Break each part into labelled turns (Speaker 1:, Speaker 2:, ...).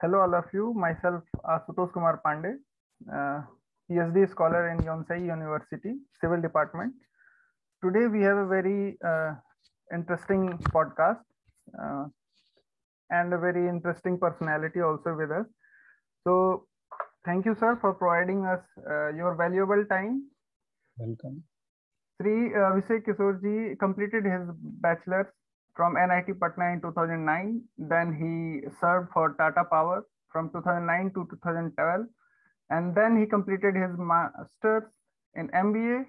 Speaker 1: Hello, all of you. Myself, Asutosh Kumar Pandey, PhD scholar in Yonsei University, Civil Department. Today, we have a very interesting podcast uh, and a very interesting personality also with us. So, thank you, sir, for providing us your valuable time.
Speaker 2: Welcome.
Speaker 1: Sri Abhishek Kishore ji completed his bachelor's from NIT Patna in 2009. Then he served for Tata Power from 2009 to 2012. And then he completed his master's in MBA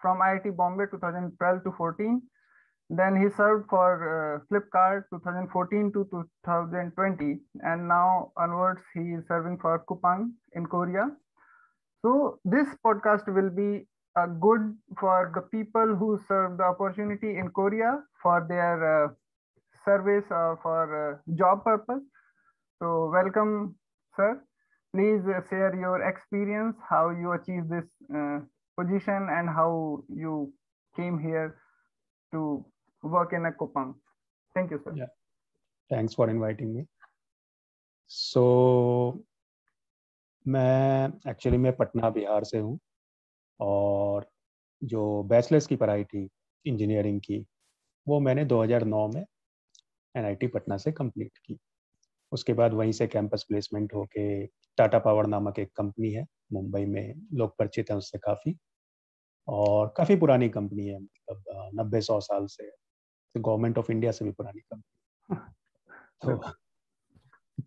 Speaker 1: from IIT Bombay 2012 to 14. Then he served for Flipkart 2014 to 2020. And now onwards, he is serving for Kupang in Korea. So this podcast will be good for the people who serve the opportunity in Korea for their service or for job purpose. So welcome, sir. Please share your experience, how you achieve this position and how you came here to work in a Kupang. Thank you, sir.
Speaker 2: Yeah. Thanks for inviting me. So मैं पटना बिहार से हूँ और जो bachelors की पढ़ाई थी engineering की वो मैंने 2009 में NIT पटना से कंप्लीट की। उसके बाद वहीं से कैंपस प्लेसमेंट होके टाटा पावर नामक एक कंपनी है मुंबई में, लोग परिचित हैं उससे काफ़ी, और काफ़ी पुरानी कंपनी है, मतलब 90-100 साल से, तो गवर्नमेंट ऑफ इंडिया से भी पुरानी कंपनी।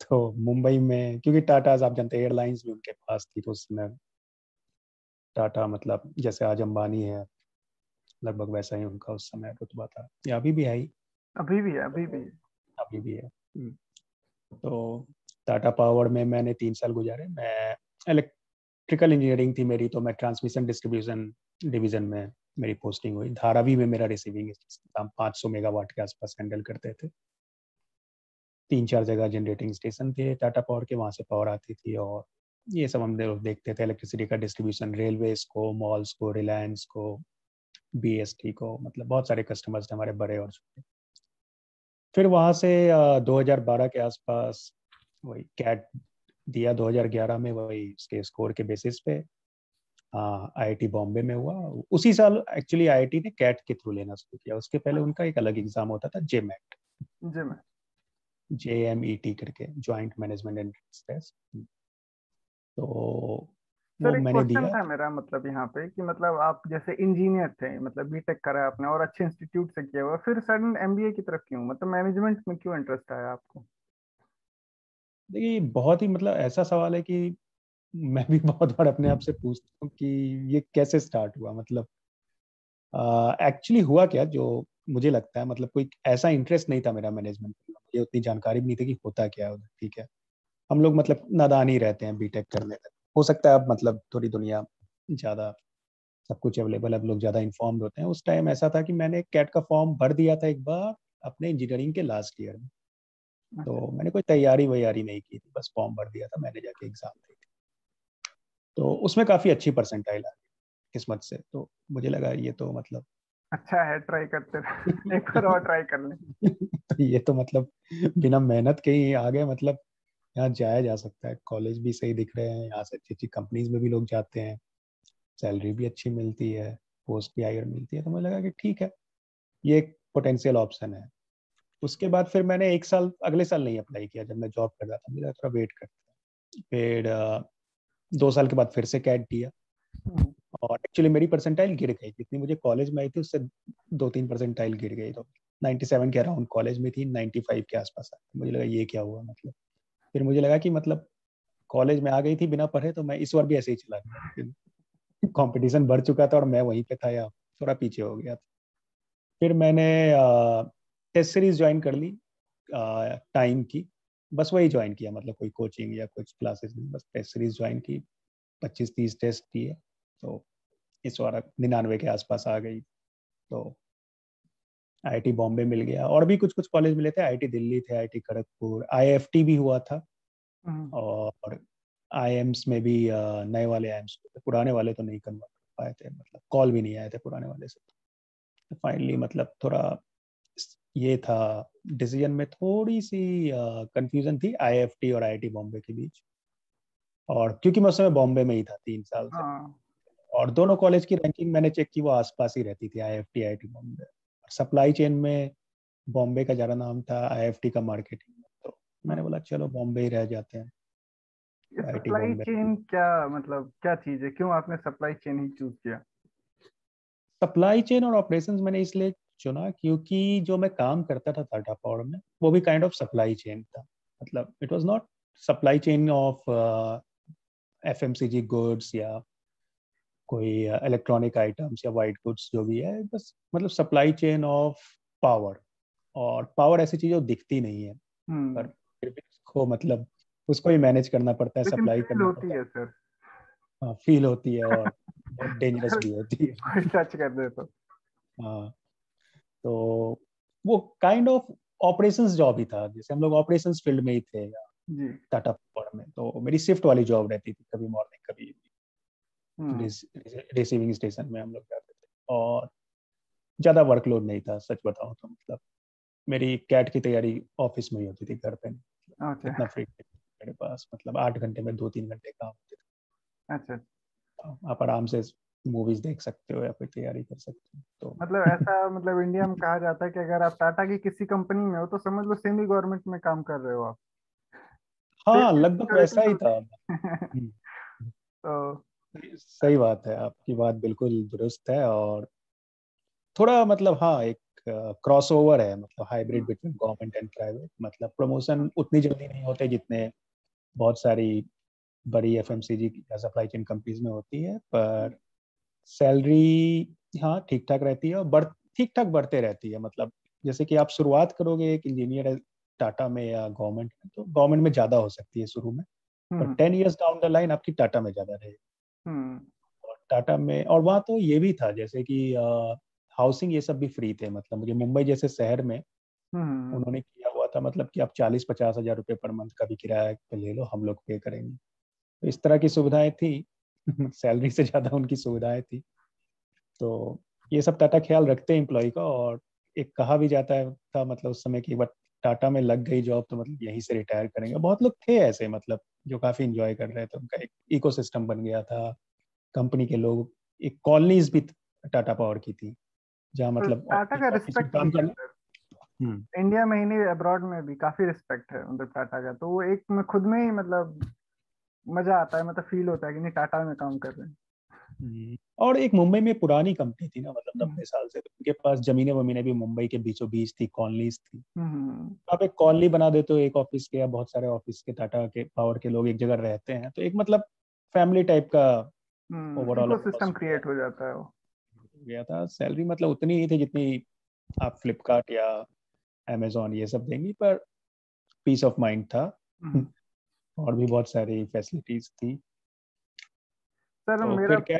Speaker 2: तो मुंबई में, क्योंकि टाटा आप जानते हैं एयरलाइंस भी उनके पास थी, तो उस समय टाटा मतलब जैसे आज अंबानी है, लगभग वैसा ही उनका उस समय रुतबा था, या अभी भी है ही,
Speaker 1: अभी भी है।
Speaker 2: तो टाटा पावर में मैंने 3 साल गुजारे। मैं इलेक्ट्रिकल इंजीनियरिंग थी मेरी, तो मैं ट्रांसमिशन डिस्ट्रीब्यूशन डिवीजन में मेरी पोस्टिंग हुई। धारावी में मेरा रिसीविंग था, 500 मेगावाट के आसपास हैंडल करते थे। 3-4 जगह जनरेटिंग स्टेशन थे टाटा पावर के, वहाँ से पावर आती थी, और ये सब हम देखते थे, इलेक्ट्रिसिटी का डिस्ट्रीब्यूशन, रेलवेज को, मॉल्स को, रिलायंस को, BST को, मतलब बहुत सारे कस्टमर्स थे हमारे, बड़े और छोटे। फिर वहाँ से 2012 के आसपास वही कैट दिया, 2011 में वही उसके स्कोर के बेसिस पे IIT बॉम्बे में हुआ। उसी साल एक्चुअली IIT ने कैट के थ्रू लेना शुरू किया, उसके पहले उनका एक अलग एग्जाम होता था, JMET करके, ज्वाइंट मैनेजमेंट एंट्रेंस टेस्ट। तो वो
Speaker 1: सर एक
Speaker 2: मैंने
Speaker 1: क्वेश्चन
Speaker 2: दिया।
Speaker 1: था मेरा, मतलब यहाँ पे कि मतलब आप जैसे इंजीनियर थे, मतलब बीटेक करा आपने और अच्छे इंस्टीट्यूट से किया हुआ, फिर सडन एमबीए की तरफ क्यों, मतलब मैनेजमेंट में क्यों इंटरेस्ट आया आपको?
Speaker 2: देखिए बहुत ही मतलब ऐसा सवाल है कि मैं भी बहुत बार अपने आप से पूछता हूँ कि ये कैसे स्टार्ट हुआ। मतलब एक्चुअली हुआ क्या, जो मुझे लगता है, मतलब कोई ऐसा इंटरेस्ट नहीं था मेरा मैनेजमेंट में, मुझे उतनी जानकारी भी नहीं थी कि होता क्या है उधर। ठीक है, हम लोग मतलब नादान ही रहते हैं बीटेक करने तक। हो सकता है अब मतलब थोड़ी दुनिया ज़्यादा, सब कुछ अवेलेबल है, अब लोग ज़्यादा इन्फॉर्म्ड होते हैं। उस टाइम ऐसा था कि मैंने कैट का फॉर्म भर दिया था एक बार अपने इंजीनियरिंग के लास्ट ईयर में, तो मैंने कोई तैयारी वैयारी नहीं की थी, बस फॉर्म भर दिया था, मैंने जाके एग्जाम दी थी। तो उसमें काफ़ी अच्छी परसेंटाइल आ गई किस्मत से, तो मुझे लगा ये तो मतलब
Speaker 1: अच्छा है, ट्राई करते रहे। एक बार और ट्राई कर लें।
Speaker 2: तो ये तो मतलब बिना मेहनत के ही आ गए, मतलब यहाँ जाया जा सकता है, कॉलेज भी सही दिख रहे हैं, यहाँ से अच्छी अच्छी कंपनीज में भी लोग जाते हैं, सैलरी भी अच्छी मिलती है, पोस्ट भी हायर मिलती है, तो मुझे लगा कि ठीक है, ये एक पोटेंशियल ऑप्शन है। उसके बाद फिर मैंने एक साल, अगले साल नहीं अप्लाई किया, जब मैं जॉब कर रहा था, मेरा थोड़ा वेट करता। फिर 2 साल के बाद फिर से कैट दिया, और एक्चुअली मेरी परसेंटाइल गिर गई, जितनी मुझे कॉलेज में आई थी उससे 2-3 परसेंटाइल गिर गई, तो 97 के अराउंड कॉलेज में थी, 95 के आसपास आई। मुझे लगा ये क्या हुआ, मतलब फिर मुझे लगा कि मतलब कॉलेज में आ गई थी बिना पढ़े, तो मैं इस बार भी ऐसे ही चला गया, कंपटीशन बढ़ चुका था और मैं वहीं पे था या थोड़ा पीछे हो गया था। फिर मैंने टेस्ट सीरीज ज्वाइन कर ली टाइम की, बस वही ज्वाइन किया, मतलब कोई कोचिंग या कुछ क्लासेस नहीं, बस टेस्ट सीरीज ज्वाइन की, 25-30 टेस्ट दिए, तो इस बार 99 के आसपास आ गई। तो IIT बॉम्बे मिल गया, और भी कुछ कुछ कॉलेज मिले थे, IIT दिल्ली थे, IIT खड़गपुर, IFT भी हुआ था, और IIMs में भी नए वाले IIMs थे, पुराने वाले तो नहीं कन्वर्ट पाए थे, मतलब कॉल भी नहीं आए थे पुराने वाले से। तो फाइनली मतलब थोड़ा ये था डिसीजन में थोड़ी सी कंफ्यूजन थी आईआईएफटी और आईआईटी बॉम्बे के बीच। और क्योंकि मैं उस समय बॉम्बे में ही था 3 साल से,
Speaker 1: हाँ।
Speaker 2: और दोनों कॉलेज की रैंकिंग मैंने चेक की, वो आसपास ही रहती थी, IIFT IIT Bombay. Supply chain में बॉम्बे का ज़्यादा नाम था, आईआईएफटी का मार्केटिंग में, तो मैंने बोला चलो बॉम्बे ही रह जाते हैं,
Speaker 1: ये
Speaker 2: तो आईआईटी
Speaker 1: सप्लाई
Speaker 2: बॉम्बे।
Speaker 1: चेन क्या मतलब क्या चीज है, क्यों आपने सप्लाई चेन ही चूज किया?
Speaker 2: सप्लाई चेन और ऑपरेशंस मैंने इसलिए चुना क्योंकि जो मैं काम करता था टाटा पावर में वो भी काइंड ऑफ सप्लाई चेन था। मतलब it was not supply chain of FMCG goods या कोई इलेक्ट्रॉनिक आइटम्स या वाइट गुड्स, जो भी है, बस मतलब सप्लाई चेन ऑफ पावर। और पावर ऐसी चीज जो दिखती नहीं है, पर
Speaker 1: हम्म।
Speaker 2: फिर भी उसको मतलब उसको ही मैनेज करना पड़ता है,
Speaker 1: लेकिन
Speaker 2: सप्लाई
Speaker 1: फील
Speaker 2: करना
Speaker 1: होती
Speaker 2: पड़ता
Speaker 1: है सर।
Speaker 2: है। हाँ, फील होती है और बहुत डेंजरस भी होती है।
Speaker 1: कोई टच कर दे तो।
Speaker 2: हाँ, तो वो काइंड ऑफ ऑपरेशंस जॉब ही था, जैसे हम लोग ऑपरेशंस फील्ड में ही थे
Speaker 1: जी।
Speaker 2: टाटा पावर में। तो मेरी शिफ्ट वाली जॉब रहती थी, कभी मॉर्निंग कभी
Speaker 1: हम्म।
Speaker 2: रिसीविंग स्टेशन में हम लोग जाते थे। और ज़्यादा वर्कलोड नहीं था, सच बताऊं तो। मतलब मेरी कैट की तैयारी ऑफिस में ही होती थी, घर पे नहीं।
Speaker 1: ओके।
Speaker 2: इतना फ्री मेरे पास, मतलब 8 घंटे में 2-3 घंटे काम होते
Speaker 1: अच्छा।
Speaker 2: थे। आप आराम से मूवीज देख सकते हो या फिर तैयारी कर सकते हो तो।
Speaker 1: मतलब ऐसा, मतलब इंडिया में कहा जाता है कि अगर आप टाटा की किसी कंपनी में हो तो समझ लो सेमी गवर्नमेंट में काम कर रहे हो आप।
Speaker 2: हाँ,
Speaker 1: सेम
Speaker 2: लगभग
Speaker 1: सिक्योरिटी
Speaker 2: वैसा ही था।
Speaker 1: मिलती है।
Speaker 2: हम्म,
Speaker 1: तो
Speaker 2: सही बात है, आपकी बात बिल्कुल दुरुस्त है। और थोड़ा मतलब हाँ, एक क्रॉस ओवर है, मतलब hybrid between government and private. मतलब प्रमोशन उतनी जल्दी नहीं होते जितने बहुत सारी बड़ी एफएमसीजी या सप्लाई चेन कंपनीज में होती है, पर सैलरी हाँ ठीक ठाक रहती है, और बढ़ ठीक ठाक बढ़ते रहती है। मतलब जैसे कि आप शुरुआत करोगे एक इंजीनियर टाटा में या गवर्नमेंट में, तो गवर्नमेंट में ज़्यादा हो सकती है शुरू में, पर
Speaker 1: हम्म।
Speaker 2: 10 years डाउन द लाइन आपकी टाटा में ज़्यादा रहेगी।
Speaker 1: हम्म।
Speaker 2: और टाटा में, और वहाँ तो ये भी था जैसे कि हाउसिंग ये सब भी फ्री थे। मतलब मुझे मुंबई जैसे शहर में
Speaker 1: हम्म।
Speaker 2: उन्होंने किया हुआ था, मतलब कि आप 40-50 हज़ार रुपये पर मंथ का भी किराया पे ले लो, हम लोग पे करेंगे। तो इस तरह की सुविधाएं थी। सैलरी से ज़्यादा उनकी सुविधाएं थी। तो ये सब टाटा ख्याल रखते हैं एम्प्लॉय का। और एक कहा भी जाता है था, मतलब उस समय की, बट टाटा में लग गई जॉब तो मतलब यहीं से रिटायर करेंगे। बहुत लोग थे ऐसे, मतलब जो काफी इंजॉय कर रहे थे, उनका एक इकोसिस्टम बन गया था। कंपनी के लोग, एक कॉलोनीज भी टाटा पावर की थी, जहाँ
Speaker 1: तो
Speaker 2: मतलब
Speaker 1: टाटा का
Speaker 2: एक ऑफिस में
Speaker 1: रिस्पेक्ट भी
Speaker 2: काम
Speaker 1: है
Speaker 2: करना।
Speaker 1: सर।
Speaker 2: हम्म।
Speaker 1: इंडिया में ही नहीं, अब्रॉड में भी काफी रिस्पेक्ट है मतलब टाटा का। तो वो एक में खुद में ही मतलब मजा आता है, मतलब फील होता है कि नहीं टाटा में काम कर रहे हैं।
Speaker 2: और एक मुंबई में पुरानी कंपनी थी ना, मतलब
Speaker 1: हम्म।
Speaker 2: 90 साल से, तो उनके पास जमीनें वमीनें भी मुंबई के बीचों बीच थी, कॉलोनीज थी।
Speaker 1: हम्म।
Speaker 2: आप एक कॉलोनी बना देते हो एक ऑफिस के, या बहुत सारे ऑफिस के टाटा के पावर के लोग एक जगह रहते हैं, तो एक मतलब फैमिली टाइप का ओवरऑल
Speaker 1: इकोसिस्टम
Speaker 2: एटमॉस्फेयर
Speaker 1: क्रिएट हो जाता है वो।
Speaker 2: हो गया था। सैलरी मतलब उतनी ही थी जितनी आप फ्लिपकार्ट या अमेजोन ये सब देंगी, पर पीस ऑफ माइंड था।
Speaker 1: हम्म।
Speaker 2: और भी बहुत सारी फैसिलिटीज थी।
Speaker 1: सर
Speaker 2: तो
Speaker 1: मेरा,
Speaker 2: फिर क्या।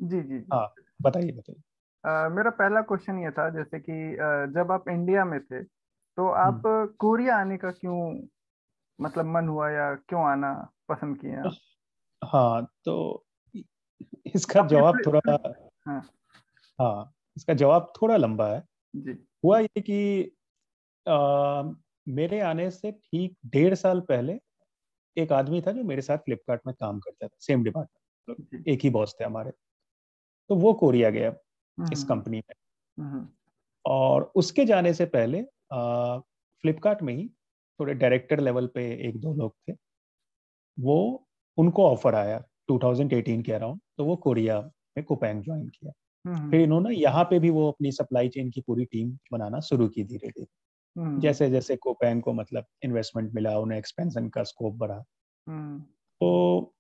Speaker 1: जी जी जी।
Speaker 2: हाँ, बताइए बताइए।
Speaker 1: मेरा पहला क्वेश्चन ये था, जैसे कि जब आप इंडिया में थे तो आप
Speaker 2: हम्म,
Speaker 1: कोरिया आने का क्यों मतलब मन हुआ, या क्यों आना पसंद किए आप?
Speaker 2: हाँ, तो इसका
Speaker 1: आप ये
Speaker 2: जवाब थोड़ा,
Speaker 1: हाँ।
Speaker 2: हाँ, इसका जवाब थोड़ा लंबा है।
Speaker 1: जी।
Speaker 2: हुआ ये कि मेरे आने से ठीक 1.5 साल पहले एक आदमी था जो मेरे साथ फ्लिपकार्ट में काम करता था, सेम डिपार्टमेंट,
Speaker 1: जी।
Speaker 2: एक ही बॉस थे हमारे। तो वो कोरिया गया इस
Speaker 1: हम्म।
Speaker 2: कंपनी में।
Speaker 1: हम्म।
Speaker 2: और उसके जाने से पहले फ्लिपकार्ट में ही थोड़े डायरेक्टर लेवल पे एक दो लोग थे, वो उनको ऑफर आया 2018 के अराउंड, तो वो कोरिया में कोपैंग ज्वाइन किया। फिर
Speaker 1: हम्म।
Speaker 2: इन्होंने यहाँ पे भी वो अपनी सप्लाई चेन की पूरी टीम बनाना शुरू की धीरे धीरे।
Speaker 1: हम्म।
Speaker 2: जैसे जैसे कोपैंग को मतलब इन्वेस्टमेंट मिला, उन्हें एक्सपेंशन का स्कोप बढ़ा।
Speaker 1: हम्म।
Speaker 2: तो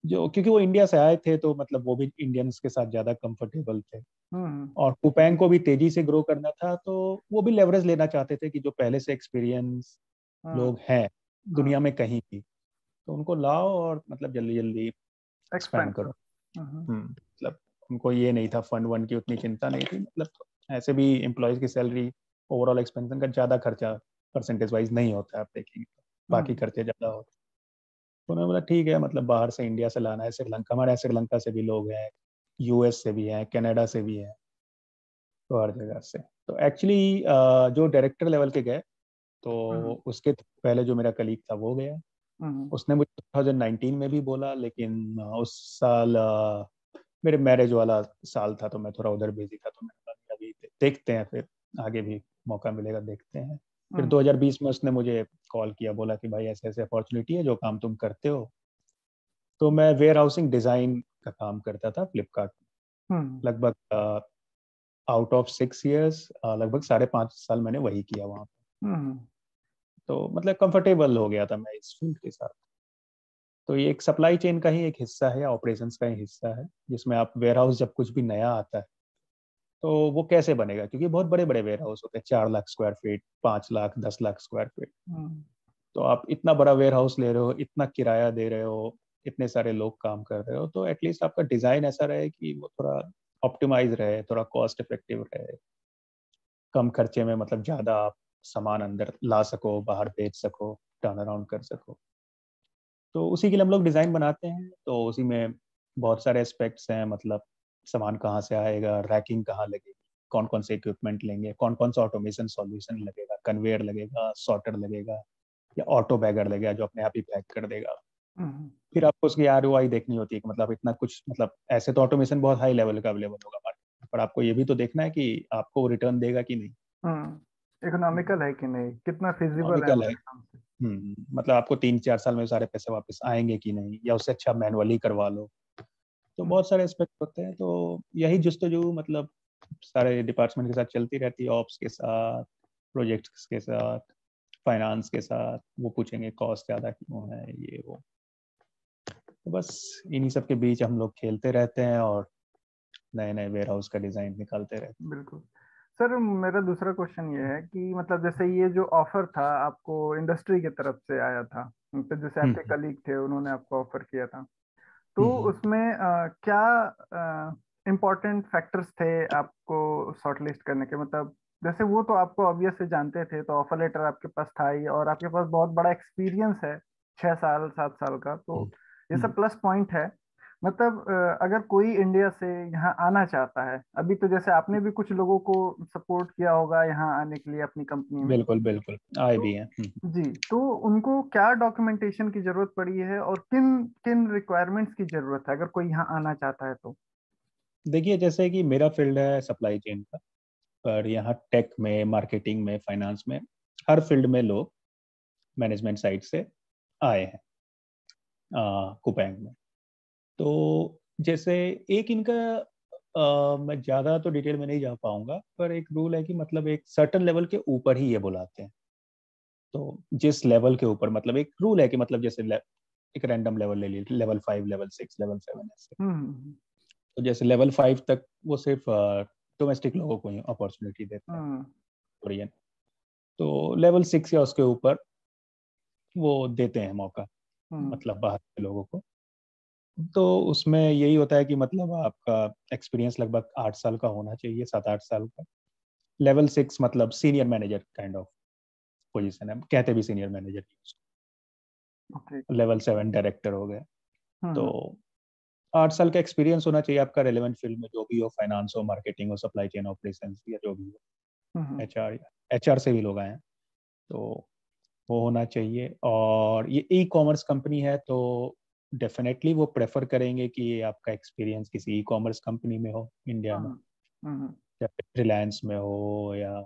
Speaker 2: जो, क्योंकि वो इंडिया से आए थे, तो मतलब वो भी इंडियंस के साथ ज्यादा कंफर्टेबल थे।
Speaker 1: हम्म।
Speaker 2: और कुपैंग को भी तेजी से ग्रो करना था, तो वो भी लेवरेज लेना चाहते थे कि जो पहले से एक्सपीरियंस
Speaker 1: हम्म।
Speaker 2: लोग हैं
Speaker 1: हम्म।
Speaker 2: दुनिया में कहीं भी, तो उनको लाओ और मतलब जल्दी जल्दी
Speaker 1: एक्सपेंड
Speaker 2: एक्सपैंड करो।
Speaker 1: करो। हम्म।
Speaker 2: मतलब उनको ये नहीं था, फंड वन की उतनी चिंता नहीं थी। मतलब ऐसे भी एम्प्लॉयज की सैलरी, ओवरऑल एक्सपेंशन का ज्यादा खर्चा परसेंटेज वाइज नहीं होता है, आप देखेंगे तो बाकी
Speaker 1: हम्म।
Speaker 2: खर्चे ज्यादा होते हैं। तो उन्होंने बोला ठीक है, मतलब बाहर से, इंडिया से लाना है, श्रीलंका, हमारे यहाँ श्रीलंका से भी लोग हैं, यूएस से भी हैं, कनाडा से भी हैं। तो हर जगह से। तो एक्चुअली जो डायरेक्टर लेवल के गए, तो
Speaker 1: हम्म
Speaker 2: उसके पहले जो मेरा कलीग था वो गया।
Speaker 1: हम्म
Speaker 2: उसने मुझे 2019 में भी बोला, लेकिन उस साल मेरे मैरिज वाला साल था, तो मैं थोड़ा उधर बिजी था, तो मैंने कहा अभी देखते हैं, फिर आगे भी मौका मिलेगा देखते हैं। फिर
Speaker 1: हम्म
Speaker 2: 2020 में उसने मुझे कॉल किया, बोला कि भाई ऐसे ऐसे अपॉर्चुनिटी है, जो काम तुम करते हो। तो मैं वेयर हाउसिंग डिज़ाइन का काम करता था फ्लिपकार्ट।
Speaker 1: हम्म
Speaker 2: लगभग आउट ऑफ 6 इयर्स लगभग 5.5 साल मैंने वही किया वहाँ पे।
Speaker 1: हम्म
Speaker 2: तो मतलब कंफर्टेबल हो गया था मैं इस फील्ड के साथ। तो ये एक सप्लाई चेन का ही एक हिस्सा है, ऑपरेशंस का ही हिस्सा है, जिसमें आप वेयर हाउस जब कुछ भी नया आता है तो वो कैसे बनेगा, क्योंकि बहुत बड़े बड़े वेयर हाउस होते हैं, 4 lakh square feet, 5 lakh, 10 lakh square feet.
Speaker 1: हम्म
Speaker 2: तो आप इतना बड़ा वेयर हाउस ले रहे हो, इतना किराया दे रहे हो, इतने सारे लोग काम कर रहे हो, तो एटलीस्ट आपका डिजाइन ऐसा रहे कि वो थोड़ा ऑप्टिमाइज रहे, थोड़ा कॉस्ट इफेक्टिव रहे, कम खर्चे में, मतलब ज्यादा आप सामान अंदर ला सको, बाहर बेच सको, टर्न अराउंड कर सको। तो उसी के लिए हम लोग डिजाइन बनाते हैं। तो उसी में बहुत सारे एस्पेक्ट्स हैं, मतलब सामान कहाँ से आएगा, रैकिंग कहाँ लगेगी, कौन कौन से इक्विपमेंट लेंगे, कौन कौन सा ऑटोमेशन सॉल्यूशन लगेगा, कन्वेयर लगेगा, सॉर्टर लगेगा, या ऑटो बैगर लगेगा जो अपने आप ही पैक कर देगा।
Speaker 1: हम्म
Speaker 2: फिर आपको उसकी ROI देखनी होती है कि मतलब इतना कुछ, मतलब ऐसे तो ऑटोमेशन बहुत हाई लेवल का अवेलेबल होगा मार्केट में, पर आपको ये भी तो देखना है कि आपको रिटर्न देगा कि नहीं।
Speaker 1: इकोनॉमिकल है कि नहीं, कितना फिजिबल है
Speaker 2: इकोनॉमिकल है।
Speaker 1: हमारे काम से।
Speaker 2: मतलब आपको 3-4 साल में सारे पैसे वापस आएंगे कि नहीं, या उससे अच्छा मैनुअली करवा लो। तो
Speaker 1: हम्म
Speaker 2: बहुत सारे एस्पेक्ट होते हैं। तो यही जुस्तजू मतलब सारे डिपार्टमेंट के साथ चलती रहती है, ऑप्स के साथ, प्रोजेक्ट्स के साथ, फाइनेंस के साथ। वो पूछेंगे कॉस्ट ज़्यादा क्यों है, ये वो। तो बस इन्हीं सब के बीच हम लोग खेलते रहते हैं और नए नए वेयर हाउस का डिज़ाइन निकालते रहते
Speaker 1: बिल्कुल। सर मेरा दूसरा क्वेश्चन ये है कि मतलब जैसे ये जो ऑफर था आपको इंडस्ट्री की तरफ से आया था, तो जैसे
Speaker 2: हैं।
Speaker 1: आपके कलीग थे उन्होंने आपको ऑफर किया था, तो
Speaker 2: हम्म।
Speaker 1: उसमें क्या इम्पोर्टेंट फैक्टर्स थे आपको शॉर्टलिस्ट करने के, मतलब जैसे वो तो आपको ऑब्वियस से जानते थे, तो ऑफर लेटर आपके पास था ही और आपके पास बहुत बड़ा एक्सपीरियंस है, 6 साल 7 साल का, तो
Speaker 2: हम्म।
Speaker 1: ये
Speaker 2: हम्म।
Speaker 1: सब प्लस पॉइंट है। मतलब अगर कोई इंडिया से यहाँ आना चाहता है, अभी तो जैसे आपने भी कुछ लोगों को सपोर्ट किया होगा यहाँ आने के लिए अपनी कंपनी में,
Speaker 2: बिल्कुल बिल्कुल, आए
Speaker 1: तो
Speaker 2: भी हैं।
Speaker 1: जी, तो उनको क्या डॉक्यूमेंटेशन की जरूरत पड़ी है और किन किन रिक्वायरमेंट्स की जरूरत है अगर कोई यहाँ आना चाहता है तो।
Speaker 2: देखिए, जैसे कि मेरा फील्ड है सप्लाई चेन का, पर यहाँ टेक में, मार्केटिंग में, फाइनेंस में, हर फील्ड में लोग मैनेजमेंट साइड से आए हैं कुपैंग में। तो जैसे एक इनका मैं ज़्यादा तो डिटेल में नहीं जा पाऊंगा, पर एक रूल है कि मतलब एक सर्टन लेवल के ऊपर ही ये बुलाते हैं। तो जिस लेवल के ऊपर, मतलब एक रूल है कि मतलब जैसे एक रैंडम लेवल ले लीजिए, लेवल 5, लेवल 6, लेवल 7 ऐसे।
Speaker 1: हम्म
Speaker 2: तो जैसे लेवल 5 तक वो सिर्फ डोमेस्टिक लोगों को ही अपॉर्चुनिटी देते हैं,
Speaker 1: हम्म
Speaker 2: कोरियन। तो लेवल 6 या उसके ऊपर वो देते हैं मौका,
Speaker 1: हम्म
Speaker 2: मतलब बाहर के लोगों को। तो उसमें यही होता है कि मतलब आपका एक्सपीरियंस लगभग 8 साल का होना चाहिए, 7-8 साल का। लेवल 6 मतलब senior manager kind of position है, कहते भी senior manager.
Speaker 1: Okay.
Speaker 2: Level 7 director हो गए। तो
Speaker 1: हम्म
Speaker 2: 8 साल का एक्सपीरियंस होना चाहिए आपका, रेलेवेंट फील्ड में जो भी हो, फाइनेंस हो, मार्केटिंग हो, सप्लाई चेन ऑपरेशन, या जो भी हो,
Speaker 1: हम्म
Speaker 2: HR, HR से भी लोग आए हैं। तो वो होना चाहिए। और ये ई कॉमर्स कंपनी है, तो डेफिनेटली वो प्रेफर करेंगे कि आपका एक्सपीरियंस किसी ई कॉमर्स कंपनी में हो इंडिया में,
Speaker 1: हम्म हम्म
Speaker 2: या रिलायंस में हो, या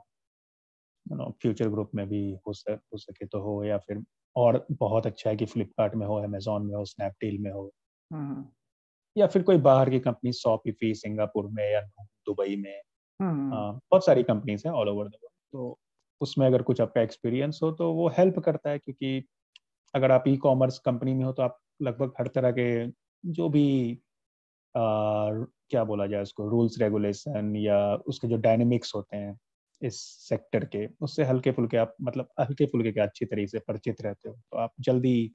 Speaker 2: फ्यूचर ग्रुप में भी हो सके तो हो, या फिर और बहुत अच्छा है कि फ्लिपकार्ट में हो, अमेजोन में हो, स्नैपडील में हो,
Speaker 1: हम्म
Speaker 2: या फिर कोई बाहर की कंपनी, शॉपिफी सिंगापुर में या दुबई में।
Speaker 1: हम्म
Speaker 2: बहुत सारी कंपनीज हैं ऑल ओवर द वर्ल्ड। तो उसमें अगर कुछ आपका एक्सपीरियंस हो तो वो हेल्प करता है, क्योंकि अगर आप ई कंपनी में हो तो आप लगभग हर तरह के जो भी आ, क्या बोला जाए उसको, रूल्स रेगुलेशन, या उसके जो डायनेमिक्स होते हैं इस सेक्टर के, उससे हल्के फुल्के आप, मतलब हल्के फुल्के के अच्छी तरीके से परिचित रहते हो, तो आप जल्दी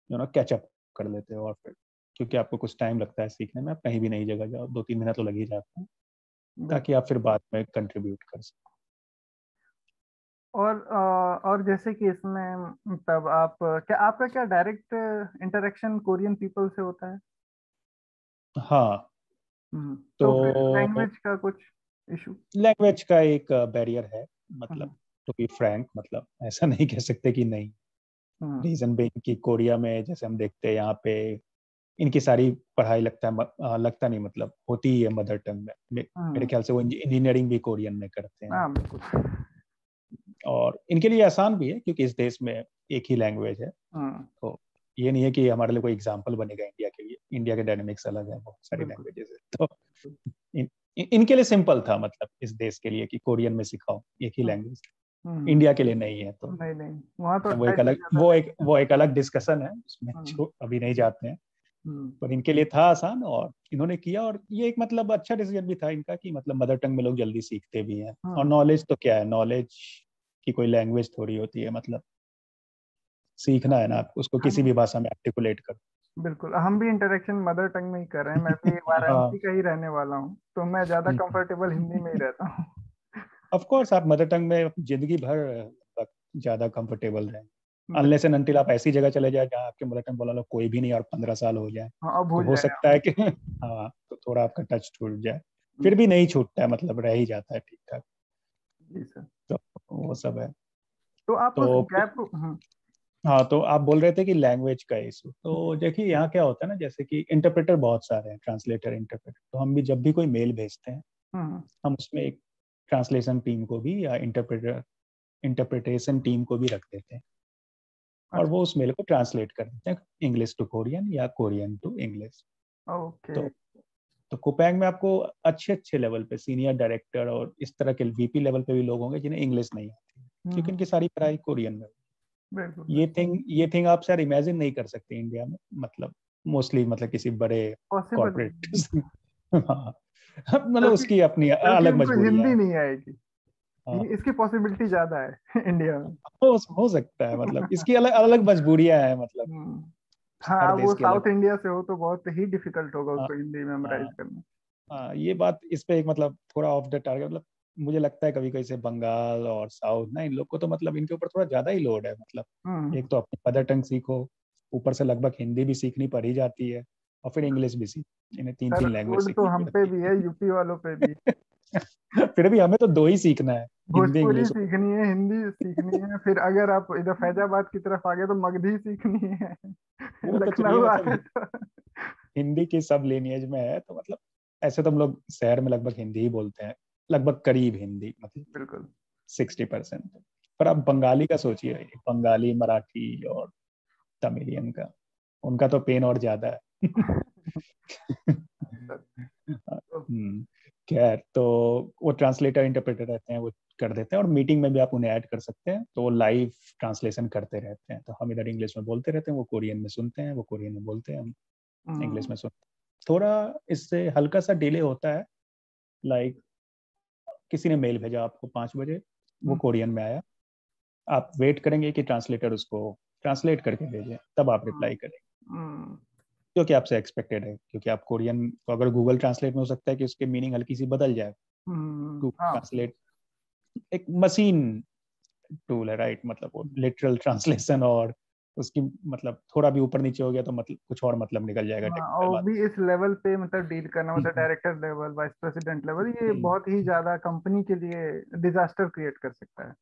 Speaker 2: कैचअप कर लेते हो। और फिर क्योंकि आपको कुछ टाइम लगता है सीखने में, आप कहीं भी नई जगह जाओ 2-3 महीना तो लग ही जाता है, ताकि
Speaker 1: बिल्कुल।
Speaker 2: आप फिर बाद में कंट्रीब्यूट कर सको।
Speaker 1: और जैसे कि इसमें तब आप क्या आपका क्या डायरेक्ट इंटरेक्शन कोरियन पीपल से होता है?
Speaker 2: हाँ।
Speaker 1: तो फिर
Speaker 2: तो
Speaker 1: लैंग्वेज का कुछ। इशू?
Speaker 2: लैंग्वेज का एक बैरियर है, मतलब टू बी फ्रैंक, मतलब ऐसा नहीं कह सकते कि नहीं। रीजन भी कि कोरिया में जैसे हम देखते हैं यहाँ पे इनकी सारी पढ़ाई लगता है लगता नहीं, मतलब होती ही है मदर टंग में। मेरे ख्याल से वो इंजीनियरिंग भी कोरियन में करते हैं।
Speaker 1: हाँ बिल्कुल।
Speaker 2: और इनके लिए आसान भी है क्योंकि इस देश में एक ही लैंग्वेज है। तो ये नहीं है कि हमारे लिए कोई एग्जाम्पल बनेगा इंडिया के लिए। इंडिया के डायनेमिक्स अलग है, बहुत सारी
Speaker 1: बिल्कुल।
Speaker 2: लैंग्वेजेस है। तो इनके लिए सिंपल था, मतलब इस देश के लिए कि कोरियन में सिखाओ एक ही लैंग्वेज। इंडिया के लिए नहीं है। तो
Speaker 1: नहीं नहीं, वहाँ तो
Speaker 2: वो एक
Speaker 1: 28 से
Speaker 2: अलग
Speaker 1: ज्यादा
Speaker 2: वो एक अलग डिस्कशन है, उसमें जो अभी नहीं जाते हैं। पर इनके लिए था आसान और इन्होंने किया। और ये एक मतलब अच्छा डिसीजन भी था इनका कि मतलब मदर टंग में लोग जल्दी सीखते भी हैं। और नॉलेज तो क्या है, नॉलेज की कोई लैंग्वेज थोड़ी होती है, मतलब सीखना है ना आप उसको किसी भी भाषा में आर्टिकुलेट कर।
Speaker 1: बिल्कुल। हम भी इंटरेक्शन मदर टंग में ही कर रहे हैं। मैं भी
Speaker 2: हाँ।
Speaker 1: वाराणसी का ही रहने वाला हूँ, तो मैं ज्यादा कंफर्टेबल हिंदी में ही रहता हूँ।
Speaker 2: ऑफ कोर्स आप मदर टंग में जिंदगी भर ज्यादा कंफर्टेबल रहें,
Speaker 1: बिल्कुल।
Speaker 2: अनलेस एंड अनटिल आप ऐसी जगह चले जाए जहाँ आपके मदर टंग बोला लो कोई भी नहीं और 15 साल हो जाए,
Speaker 1: हाँ, अब
Speaker 2: तो
Speaker 1: भूल
Speaker 2: हो
Speaker 1: जाए
Speaker 2: सकता
Speaker 1: आप।
Speaker 2: है कि हाँ तो थोड़ा आपका टच छूट जाए। फिर भी नहीं छूटता है, मतलब रह ही जाता है ठीक ठाक।
Speaker 1: जी सर।
Speaker 2: तो वो सब है।
Speaker 1: तो आप उस
Speaker 2: तो
Speaker 1: गैप को
Speaker 2: हाँ, तो आप बोल रहे थे कि लैंग्वेज का इशू, तो देखिए यहाँ क्या होता है ना, जैसे कि इंटरप्रेटर बहुत सारे हैं, ट्रांसलेटर इंटरप्रेटर। तो हम भी जब भी कोई मेल भेजते हैं, हम उसमें एक ट्रांसलेशन टीम को भी या इंटरप्रिटेशन टीम को भी रख देते हैं। और
Speaker 1: अच्छा।
Speaker 2: वो उस मेल को ट्रांसलेट कर देते हैं इंग्लिश टू कोरियन या कोरियन टू इंग्लिश।
Speaker 1: ओके।
Speaker 2: तो कोपैंग में आपको अच्छे अच्छे लेवल पे सीनियर डायरेक्टर और इस तरह के वीपी लेवल पे भी लोग होंगे जिन्हें इंग्लिश नहीं आती है, क्योंकि इनकी सारी पढ़ाई कोरियन में।
Speaker 1: बिल्कुल
Speaker 2: ये थिंग आप शायद इमेजिन नहीं कर सकते इंडिया में, मतलब मोस्टली मतलब किसी बड़े
Speaker 1: पॉसिबल
Speaker 2: कॉर्पोरेट
Speaker 1: नहीं।
Speaker 2: हाँ, मतलब
Speaker 1: बल्कि
Speaker 2: उसकी अपनी
Speaker 1: बल्कि
Speaker 2: अलग
Speaker 1: उनको
Speaker 2: मजबूरियां
Speaker 1: हिंदी
Speaker 2: हैं।
Speaker 1: नहीं आएगी।
Speaker 2: हाँ,
Speaker 1: इसकी पॉसिबिलिटी ज्यादा है इंडिया में।
Speaker 2: हो सकता है, मतलब इसकी अलग अलग मजबूरियां हैं, मतलब
Speaker 1: हम्म। हाँ,
Speaker 2: हर
Speaker 1: अब वो
Speaker 2: देश की अलग।
Speaker 1: साउथ इंडिया से हो तो बहुत ही डिफिकल्ट होगा
Speaker 2: हाँ,
Speaker 1: उसको हिंदी मेमोराइज
Speaker 2: हाँ,
Speaker 1: करना।
Speaker 2: हाँ, ये बात इस पे एक मतलब थोड़ा ऑफ द टारगेट, मतलब मुझे लगता है कभी कभी से बंगाल और साउथ ना, इन लोग को तो मतलब इनके ऊपर थोड़ा ज्यादा ही लोड है, मतलब
Speaker 1: हम्म।
Speaker 2: एक तो अपनी मदर टंग सीखो, ऊपर से लगभग हिंदी भी सीखनी पड़ ही जाती है, और फिर इंग्लिश भी सीख, इन्हें तीन
Speaker 1: सर,
Speaker 2: तीन लैंग्वेज
Speaker 1: लोड तो
Speaker 2: सीखनी
Speaker 1: हम पे
Speaker 2: पड़ती
Speaker 1: भी है, यूपी वालों पे भी।
Speaker 2: है। फिर भी हमें तो दो ही सीखना है, हिंदी
Speaker 1: भोजपुरी
Speaker 2: इंग्लिश।
Speaker 1: सीखनी है, हिंदी सीखनी है, फिर अगर आप इधर फैजाबाद की तरफ आ गए तो मगधी सीखनी है।
Speaker 2: वो तो चलिए
Speaker 1: लखनऊ आ
Speaker 2: मतलब
Speaker 1: गए तो
Speaker 2: हिंदी की सब लिनियज में है, तो मतलब ऐसे तो हम लोग शहर में लगभग हिंदी ही बोलते हैं, लगभग करीब हिंदी, मतलब
Speaker 1: बिल्कुल।
Speaker 2: 60%। पर आप बंगाली का सोचिए, बंगाली मराठी और तमिलियन का, उनका तो पेन और ज्यादा है।
Speaker 1: तो,
Speaker 2: खैर, तो वो ट्रांसलेटर इंटरप्रेटर रहते हैं, वो कर देते हैं, और मीटिंग में भी आप उन्हें ऐड कर सकते हैं, तो वो लाइव ट्रांसलेशन करते रहते हैं। तो हम इधर इंग्लिश में बोलते रहते हैं, वो कोरियन में सुनते हैं, वो कोरियन में बोलते हैं, हम इंग्लिश में सुनते हैं। थोड़ा इससे हल्का सा डिले होता है, लाइक किसी ने मेल भेजा आपको 5 बजे, वो कोरियन में आया, आप वेट करेंगे कि ट्रांसलेटर उसको ट्रांसलेट करके भेजे, तब आप रिप्लाई करेंगे, जो कि आपसे एक्सपेक्टेड है, क्योंकि आप कोरियन तो अगर गूगल ट्रांसलेट में हो सकता है कि उसके मीनिंग हल्की सी बदल जाए। गूगल
Speaker 1: हाँ
Speaker 2: ट्रांसलेट एक मशीन टूल है, राइट, मतलब वो लिटरल ट्रांसलेशन, और उसकी मतलब थोड़ा भी ऊपर नीचे हो गया तो मतलब कुछ और मतलब निकल जाएगा
Speaker 1: हाँ,
Speaker 2: टेक्निकल
Speaker 1: और
Speaker 2: बात।
Speaker 1: भी इस लेवल पे मतलब डील करना, मतलब director level, vice president level, ये बहुत ही ज्यादा कंपनी के लिए डिजास्टर क्रिएट कर सकता है।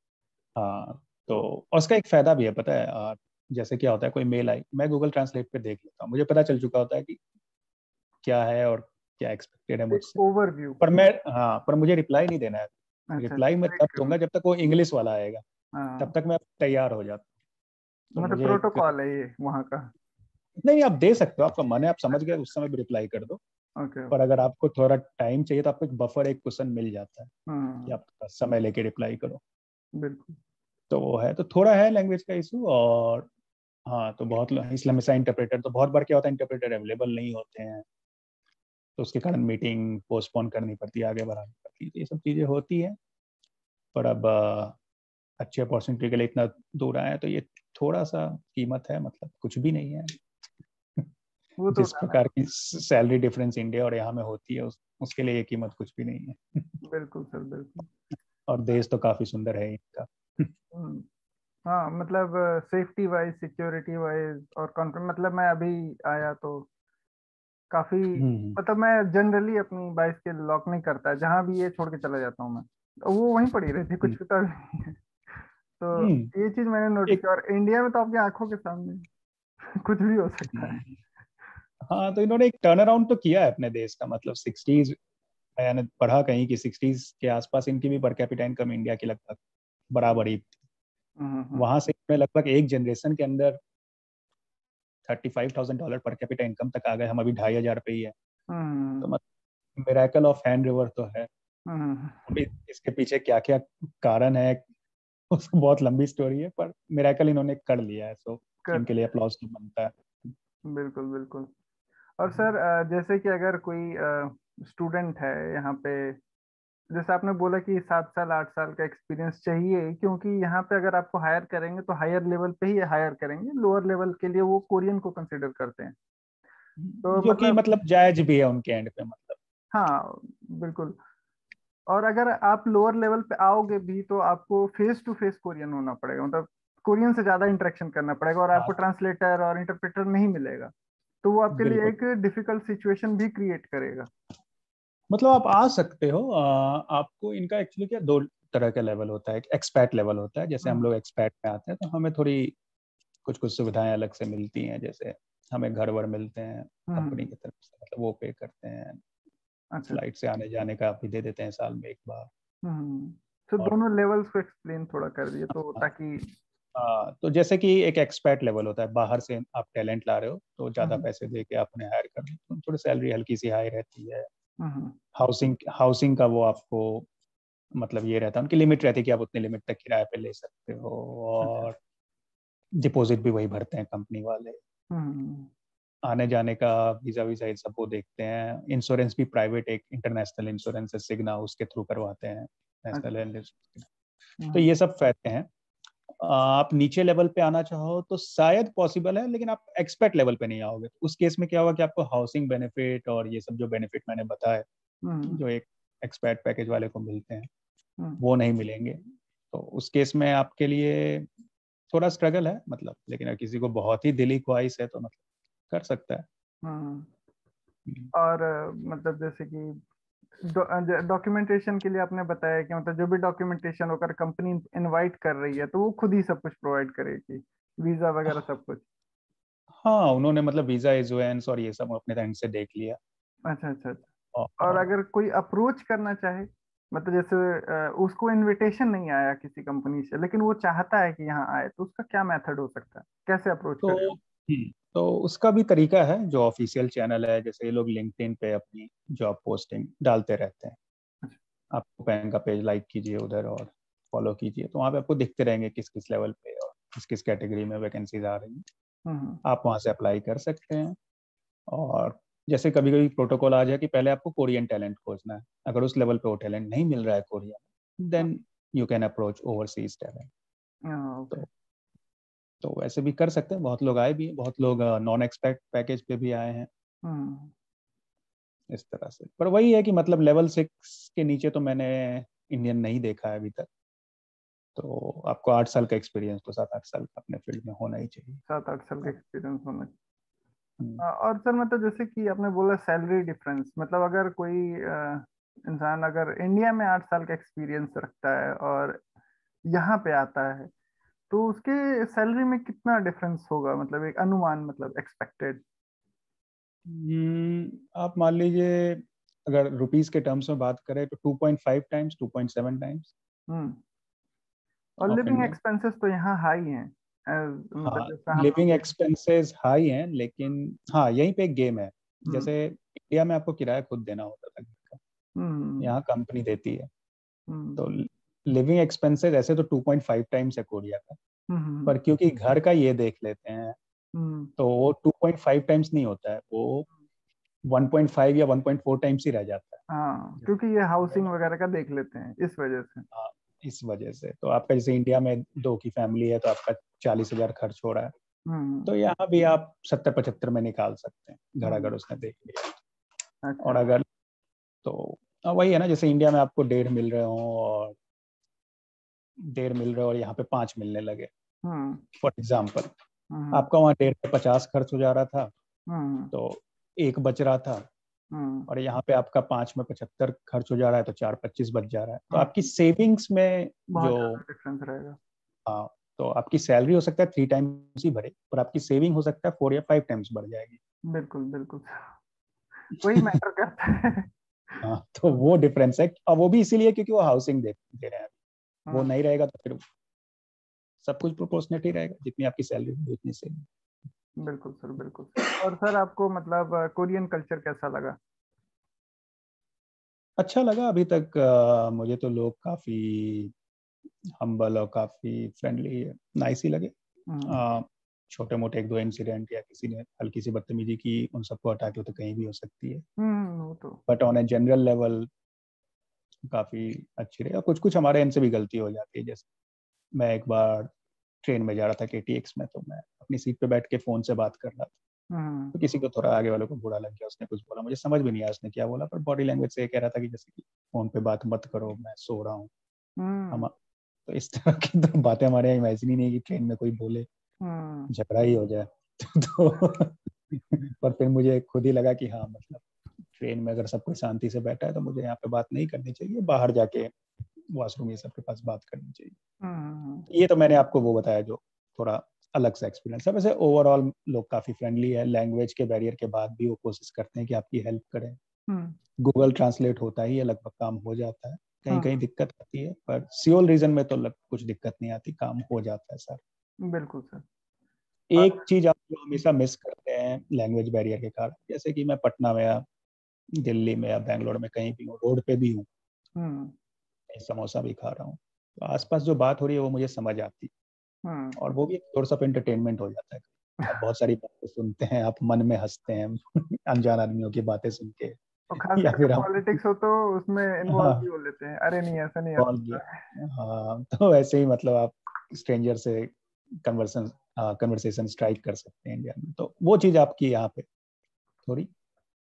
Speaker 2: हाँ, तो
Speaker 1: तो
Speaker 2: और उसका एक फायदा भी है, पता है, जैसे क्या होता है, कोई मेल आई, मैं गूगल ट्रांसलेट पे देख लेता हूँ, मुझे पता चल चुका होता है कि क्या है और क्या एक्सपेक्टेड है
Speaker 1: एक
Speaker 2: मुझसे।
Speaker 1: ओवरव्यू।
Speaker 2: पर मैं हाँ, पर मुझे रिप्लाई नहीं देना है।
Speaker 1: अच्छा
Speaker 2: रिप्लाई
Speaker 1: अच्छा,
Speaker 2: मैं
Speaker 1: वेट
Speaker 2: तब
Speaker 1: करना।
Speaker 2: दूंगा जब तक वो इंग्लिश वाला आएगा, तब
Speaker 1: हाँ,
Speaker 2: तक मैं तैयार हो जाता हूँ। तो
Speaker 1: मतलब
Speaker 2: मुझे एक,
Speaker 1: प्रोटोकॉल है ये वहाँ का।
Speaker 2: नहीं आप दे सकते हो, आपका मन है, आप समझ गए उस समय भी रिप्लाई कर दो।
Speaker 1: ओके।
Speaker 2: पर अगर आपको थोड़ा टाइम चाहिए तो आपको एक बफर, एक क्वेश्चन मिल जाता है कि
Speaker 1: हम्म।
Speaker 2: आप समय लेके रिप्लाई करो।
Speaker 1: बिल्कुल।
Speaker 2: तो वो है, तो थोड़ा है लैंग्वेज का इशू। और हाँ, तो बहुत इसलिए हमेशा इंटरप्रेटर, तो बहुत बार क्या होता है, इंटरप्रेटर अवेलेबल नहीं होते हैं, तो उसके कारण मीटिंग पोस्टपोन करनी पड़ती है, आगे बढ़ानी पड़ती है, तो ये सब चीज़ें होती हैं। पर अब अच्छे अपॉर्चुनिटी के लिए इतना दूर आए हैं, तो ये थोड़ा सा कीमत है, मतलब कुछ भी नहीं है।
Speaker 1: वो तो
Speaker 2: जिस
Speaker 1: उठाना
Speaker 2: प्रकार की सैलरी डिफरेंस इंडिया और यहाँ में होती है, उसके लिए ये कीमत कुछ भी नहीं है।
Speaker 1: है। बिल्कुल सर, बिल्कुल।
Speaker 2: और देश तो काफी सुंदर है इनका।
Speaker 1: हम्म। हाँ, मतलब सेफ्टी वाइज, सिक्योरिटी वाइज और कॉन्फिडेंस, मतलब मैं अभी आया तो काफी, मतलब मैं जनरली अपनी बाइसिकल लॉक नहीं करता, जहां भी ये छोड़ के चला जाता हूँ मैं, तो वो वहीं पड़ी रहती है, कुछ पता भी नहीं है। तो ये चीज मैंने नोटिस
Speaker 2: एक
Speaker 1: किया, और इंडिया में तो आपकी आंखों के सामने कुछ भी हो सकता है।
Speaker 2: हाँ, तो इन्होंने एक टर्न अराउंड तो किया है अपने देश का, मतलब 60s, मैंने पढ़ा कहीं कि 60s के आसपास इनकी भी पर कैपिटा इनकम इंडिया की लगभग बराबर ही।
Speaker 1: हम्म।
Speaker 2: वहां से इन्होंने लगभग एक जनरेशन के अंदर $35,000 पर कैपिटा इनकम तक आ गए। हम अभी 2,500 पे ही है।
Speaker 1: हम्म।
Speaker 2: तो मतलब मिराकल ऑफ हैंड रिवर तो है।
Speaker 1: हम्म।
Speaker 2: अभी इसके पीछे क्या क्या कारण है उसको बहुत लंबी स्टोरी है, पर मिराकल इन्होंने कर लिया है, सो
Speaker 1: कर,
Speaker 2: इनके लिए अप्लॉज तो बनता है।
Speaker 1: बिल्कुल बिल्कुल। और सर जैसे कि अगर कोई स्टूडेंट है यहाँ पे, जैसे आपने बोला कि 7 साल 8 साल का एक्सपीरियंस चाहिए, क्योंकि यहाँ पे अगर आपको हायर करेंगे तो हायर लेवल पे ही हायर करेंगे, लोअर लेवल के लिए वो कोरियन को कंसिडर करते हैं। तो
Speaker 2: जो कि
Speaker 1: मतलब,
Speaker 2: मतलब जायज भी है उनके एंड पे, मतलब।
Speaker 1: हाँ बिल्कुल। और अगर आप लोअर लेवल पे आओगे भी तो आपको फेस टू फेस कोरियन होना पड़ेगा, मतलब कोरियन से ज्यादा इंटरेक्शन करना पड़ेगा, और आपको
Speaker 2: हाँ,
Speaker 1: ट्रांसलेटर और इंटरप्रेटर नहीं मिलेगा, तो वो आपके लिए
Speaker 2: बिल्कुल।
Speaker 1: एक डिफिकल्ट सिचुएशन भी क्रिएट करेगा।
Speaker 2: मतलब आप आ सकते हो, आपको इनका एक्चुअली क्या दो तरह का लेवल होता है। एक एक्सपैट लेवल होता है, जैसे हम
Speaker 1: हम्म।
Speaker 2: लोग एक्सपैट में आते हैं तो हमें थोड़ी कुछ कुछ सुविधाएं अलग से मिलती हैं, जैसे हमें घर वर मिलते हैं कंपनी
Speaker 1: हम्म।
Speaker 2: की तरफ से, मतलब वो पे करते हैं।
Speaker 1: अच्छा।
Speaker 2: फ्लाइट से आने जाने का भी दे देते हैं साल में एक बार।
Speaker 1: हम्म। तो
Speaker 2: और
Speaker 1: दोनों लेवल्स को एक्सप्लेन थोड़ा कर दिए तो, ताकि।
Speaker 2: तो जैसे कि एक एक्सपैट लेवल होता है, बाहर से आप टैलेंट ला रहे हो तो ज़्यादा
Speaker 1: हम्म।
Speaker 2: पैसे दे के आप उन्हें हायर कर लो, तो थोड़ी सैलरी हल्की सी हाई रहती है।
Speaker 1: हम्म।
Speaker 2: हाउसिंग हाउसिंग का वो आपको मतलब ये रहता है, उनकी लिमिट रहती है कि आप उतनी लिमिट तक किराए पे ले सकते हो।
Speaker 1: अच्छा।
Speaker 2: और डिपॉजिट भी वही भरते हैं कंपनी वाले।
Speaker 1: हम्म।
Speaker 2: आने जाने का वीजा वीजा ये सब वो देखते हैं। इंश्योरेंस भी प्राइवेट एक इंटरनेशनल इंश्योरेंस है सिग्ना, उसके थ्रू करवाते हैं, नेशनल
Speaker 1: अच्छा।
Speaker 2: हेल्थ। तो
Speaker 1: हम्म।
Speaker 2: ये सब फायदे हैं। आप नीचे लेवल पे आना चाहो तो शायद पॉसिबल है, लेकिन आप एक्सपर्ट लेवल पे नहीं आओगे। उस केस में क्या होगा कि आपको हाउसिंग बेनिफिट और ये सब जो बेनिफिट मैंने बताया,
Speaker 1: हम्म।
Speaker 2: जो एक एक्सपर्ट पैकेज वाले को मिलते हैं,
Speaker 1: हम्म।
Speaker 2: वो नहीं मिलेंगे। तो उस केस में आपके लिए थोड़ा स्ट्रगल है, मतलब। लेकिन अगर किसी को बहुत ही दिली ख्वाहिश है तो मतलब कर सकता है।
Speaker 1: हम्म।
Speaker 2: हम्म।
Speaker 1: और मतलब जैसे कि डॉक्यूमेंटेशन के लिए आपने बताया कि मतलब जो भी डॉक्यूमेंटेशन होकर कंपनी इनवाइट कर रही है तो वो खुद ही सब कुछ प्रोवाइड करेगी, वीजा वगैरह सब कुछ।
Speaker 2: हाँ, उन्होंने मतलब वीजा इजुएंस और ये सब अपने एंड से देख लिया।
Speaker 1: अच्छा अच्छा अच्छा। और
Speaker 2: और
Speaker 1: अगर कोई अप्रोच करना चाहे, मतलब जैसे उसको इनविटेशन नहीं आया किसी कंपनी से, लेकिन वो चाहता है कि यहाँ आए, तो उसका क्या मेथड हो सकता है, कैसे अप्रोच
Speaker 2: तो
Speaker 1: करेगा?
Speaker 2: तो उसका भी तरीका है, जो ऑफिशियल चैनल है। जैसे ये लोग लिंक्डइन पे अपनी जॉब पोस्टिंग डालते रहते हैं।
Speaker 1: अच्छा।
Speaker 2: आप बैंक का पेज लाइक कीजिए उधर और फॉलो कीजिए, तो वहाँ पे आपको दिखते रहेंगे किस किस लेवल पे और किस किस कैटेगरी में वैकेंसीज आ रही हैं।
Speaker 1: हम्म।
Speaker 2: आप वहाँ से अप्लाई कर सकते हैं। और जैसे कभी कभी प्रोटोकॉल आ जाए कि पहले आपको कोरियन टैलेंट खोजना है। अगर उस लेवल पे वो टैलेंट नहीं मिल रहा है कोरिया में, then you can approach overseas talent.
Speaker 1: Okay.
Speaker 2: तो तो वैसे भी कर सकते हैं। बहुत लोग आए भी हैं, बहुत लोग नॉन एक्सपेक्ट पैकेज पे भी आए हैं,
Speaker 1: हम्म।
Speaker 2: इस तरह से। पर वही है कि मतलब लेवल 6 के नीचे तो मैंने इंडियन नहीं देखा है अभी तक। तो आपको 8 साल का एक्सपीरियंस तो 7 8 साल का अपने फील्ड में होना ही चाहिए।
Speaker 1: 7 8 साल का एक्सपीरियंस होना चाहिए।
Speaker 2: हम्म।
Speaker 1: और सर मतलब जैसे कि आपने बोला सैलरी डिफरेंस, मतलब अगर कोई इंसान अगर इंडिया में 8 साल का एक्सपीरियंस रखता है और यहाँ पे आता है, तो उसके सैलरी में कितना डिफरेंस होगा, मतलब एक अनुमान, मतलब एक्सपेक्टेड।
Speaker 2: आप मान लीजिए, अगर रुपीस के टर्म्स में बात करें तो 2.5 टाइम्स 2.7 टाइम्स
Speaker 1: हम्म। और
Speaker 2: ऑफ
Speaker 1: लिविंग
Speaker 2: इंडियन।
Speaker 1: एक्सपेंसेस तो यहाँ हाई हैं, मतलब
Speaker 2: हाँ,
Speaker 1: जैसा हम
Speaker 2: लिविंग
Speaker 1: लोग।
Speaker 2: एक्सपेंसेस हाई हैं, लेकिन हाँ, यहीं पे एक गेम है।
Speaker 1: हम्म।
Speaker 2: जैसे इंडिया में आपको किराया खुद देना होता था घर का,
Speaker 1: हम्म।
Speaker 2: यहाँ कंपनी देती है।
Speaker 1: हम्म।
Speaker 2: तो लिविंग एक्सपेंसेस ऐसे तो 2.5 टाइम्स है कोरिया का,
Speaker 1: हम्म।
Speaker 2: पर क्योंकि घर का ये देख लेते हैं,
Speaker 1: हम्म।
Speaker 2: तो वो 2.5 टाइम्स नहीं होता है, वो 1.5 या 1.4 टाइम्स ही रह जाता है।
Speaker 1: हाँ,
Speaker 2: जैसे
Speaker 1: क्योंकि ये
Speaker 2: इंडिया
Speaker 1: हाउसिंग
Speaker 2: में,
Speaker 1: वगैरह का देख लेते हैं इस वजह से।
Speaker 2: हाँ, इस वजह से तो आपका जैसे इंडिया में दो की फैमिली है तो आपका 40,000 खर्च हो रहा है।
Speaker 1: हम्म।
Speaker 2: तो यहाँ भी आप 70 75 में निकाल सकते हैं, घर
Speaker 1: हम्म।
Speaker 2: अगर उसने देख लिया। और
Speaker 1: अच्छा।
Speaker 2: अगर तो वही है ना, जैसे इंडिया में आपको 1.5 मिल रहे हो और 1.5 मिल रहे हो और यहाँ पे 5 मिलने लगे,
Speaker 1: हम्म।
Speaker 2: For example.
Speaker 1: हम्म।
Speaker 2: आपका वहाँ 1.5 पे 50 खर्च हो जा रहा था,
Speaker 1: हम्म।
Speaker 2: तो 1 बच रहा था,
Speaker 1: हम्म,
Speaker 2: और यहाँ पे आपका 5 में 75 खर्च हो जा रहा है, तो 4 25 बच जा रहा है। तो आपकी
Speaker 1: हम्म,
Speaker 2: सेविंग्स में
Speaker 1: बहुत
Speaker 2: जो,
Speaker 1: ज्यादा डिफरेंस रहेगा।
Speaker 2: हाँ, तो आपकी सैलरी हो सकता है 3 टाइम्स ही बढ़े, पर आपकी सेविंग हो सकता है 4 या 5 टाइम्स बढ़ जाएगी।
Speaker 1: बिल्कुल बिल्कुल, वही मैटर करता है।
Speaker 2: हाँ, तो वो डिफरेंस है, और वो भी इसीलिए क्योंकि वो हाउसिंग दे रहे हैं। वो
Speaker 1: हाँ,
Speaker 2: नहीं रहेगा तो फिर सब कुछ प्रोपोर्शनेट ही रहेगा, जितनी आपकी सैलरी होगी उतनी सेविंग।
Speaker 1: बिल्कुल सर, बिल्कुल सर। और सर आपको मतलब कोरियन कल्चर कैसा लगा?
Speaker 2: अच्छा लगा अभी तक। मुझे तो लोग काफी हम्बल और काफी फ्रेंडली, नाइस ही लगे।
Speaker 1: हम्म,
Speaker 2: छोटे मोटे 1 2 इंसिडेंट या किसी ने हल्की सी बदतमीजी की, उन सबको हटा के तो कहीं भी हो सकती है,
Speaker 1: वो तो।
Speaker 2: But on a general level काफी अच्छी रही। और कुछ कुछ हमारे एंड से भी गलती हो जाती है, जैसे मैं एक बार ट्रेन में जा रहा था KTX में, तो मैं अपनी सीट पे बैठ के फोन से बात कर रहा था,
Speaker 1: हम्म,
Speaker 2: तो किसी को थोड़ा आगे वालों को बुरा लग गया, उसने कुछ बोला, मुझे समझ भी नहीं आया उसने क्या बोला, पर बॉडी लैंग्वेज से ये कह रहा था कि जैसे कि फोन पे बात मत करो, मैं सो रहा हूँ।
Speaker 1: हम्म,
Speaker 2: हम तो इस तरह की तो बातें हमारे यहाँ इमेजिन ही नहीं है कि ट्रेन में कोई बोले,
Speaker 1: हम्म,
Speaker 2: झगड़ा ही हो जाए। तो पर फिर मुझे खुद ही लगा कि हाँ, मतलब ट्रेन में अगर सब कोई शांति से बैठा है तो मुझे यहाँ पे बात नहीं करनी चाहिए, बाहर जाके वॉशरूम ये सब के पास बात करनी चाहिए।
Speaker 1: हम्म,
Speaker 2: ये तो मैंने आपको वो बताया जो थोड़ा अलग सा एक्सपीरियंस है। वैसे ओवरऑल लोग काफी फ्रेंडली है, लैंग्वेज के बैरियर के बाद भी वो कोशिश करते हैं कि आपकी हेल्प करें।
Speaker 1: हम्म,
Speaker 2: गूगल ट्रांसलेट होता ही है, लगभग काम हो जाता है। कहीं कहीं
Speaker 1: हम्म,
Speaker 2: दिक्कत आती है, पर सियोल रीजन में तो कुछ दिक्कत नहीं आती, काम हो जाता है सर।
Speaker 1: बिल्कुल सर। और
Speaker 2: एक चीज आप जो हमेशा मिस करते हैं लैंग्वेज बैरियर के कारण, जैसे कि मैं पटना में या दिल्ली में या बैंगलोर में कहीं भी हूँ, रोड पे भी हूँ,
Speaker 1: हम्म,
Speaker 2: कहीं समोसा भी खा रहा हूँ, तो आसपास जो बात हो रही है वो मुझे समझ आती
Speaker 1: हम्म,
Speaker 2: है, और वो भी एक सोर्स ऑफ एंटरटेनमेंट हो जाता है। आप बहुत सारी बातें सुनते हैं, आप मन में हंसते हैं अनजान आदमियों की बातें सुन के।
Speaker 1: और खास
Speaker 2: या
Speaker 1: करके
Speaker 2: फिर हम,
Speaker 1: पॉलिटिक्स हो तो उसमें इन्वॉल्व भी
Speaker 2: हाँ,
Speaker 1: हो लेते हैं, अरे नहीं ऐसा नहीं
Speaker 2: कॉल
Speaker 1: ऐसा।
Speaker 2: किया, हाँ, तो ऐसे ही मतलब आप स्ट्रेंजर से कन्वर्सन कन्वर्सेशन स्ट्राइक कर सकते हैं इंडिया में। तो वो चीज आपकी यहाँ पे थोड़ी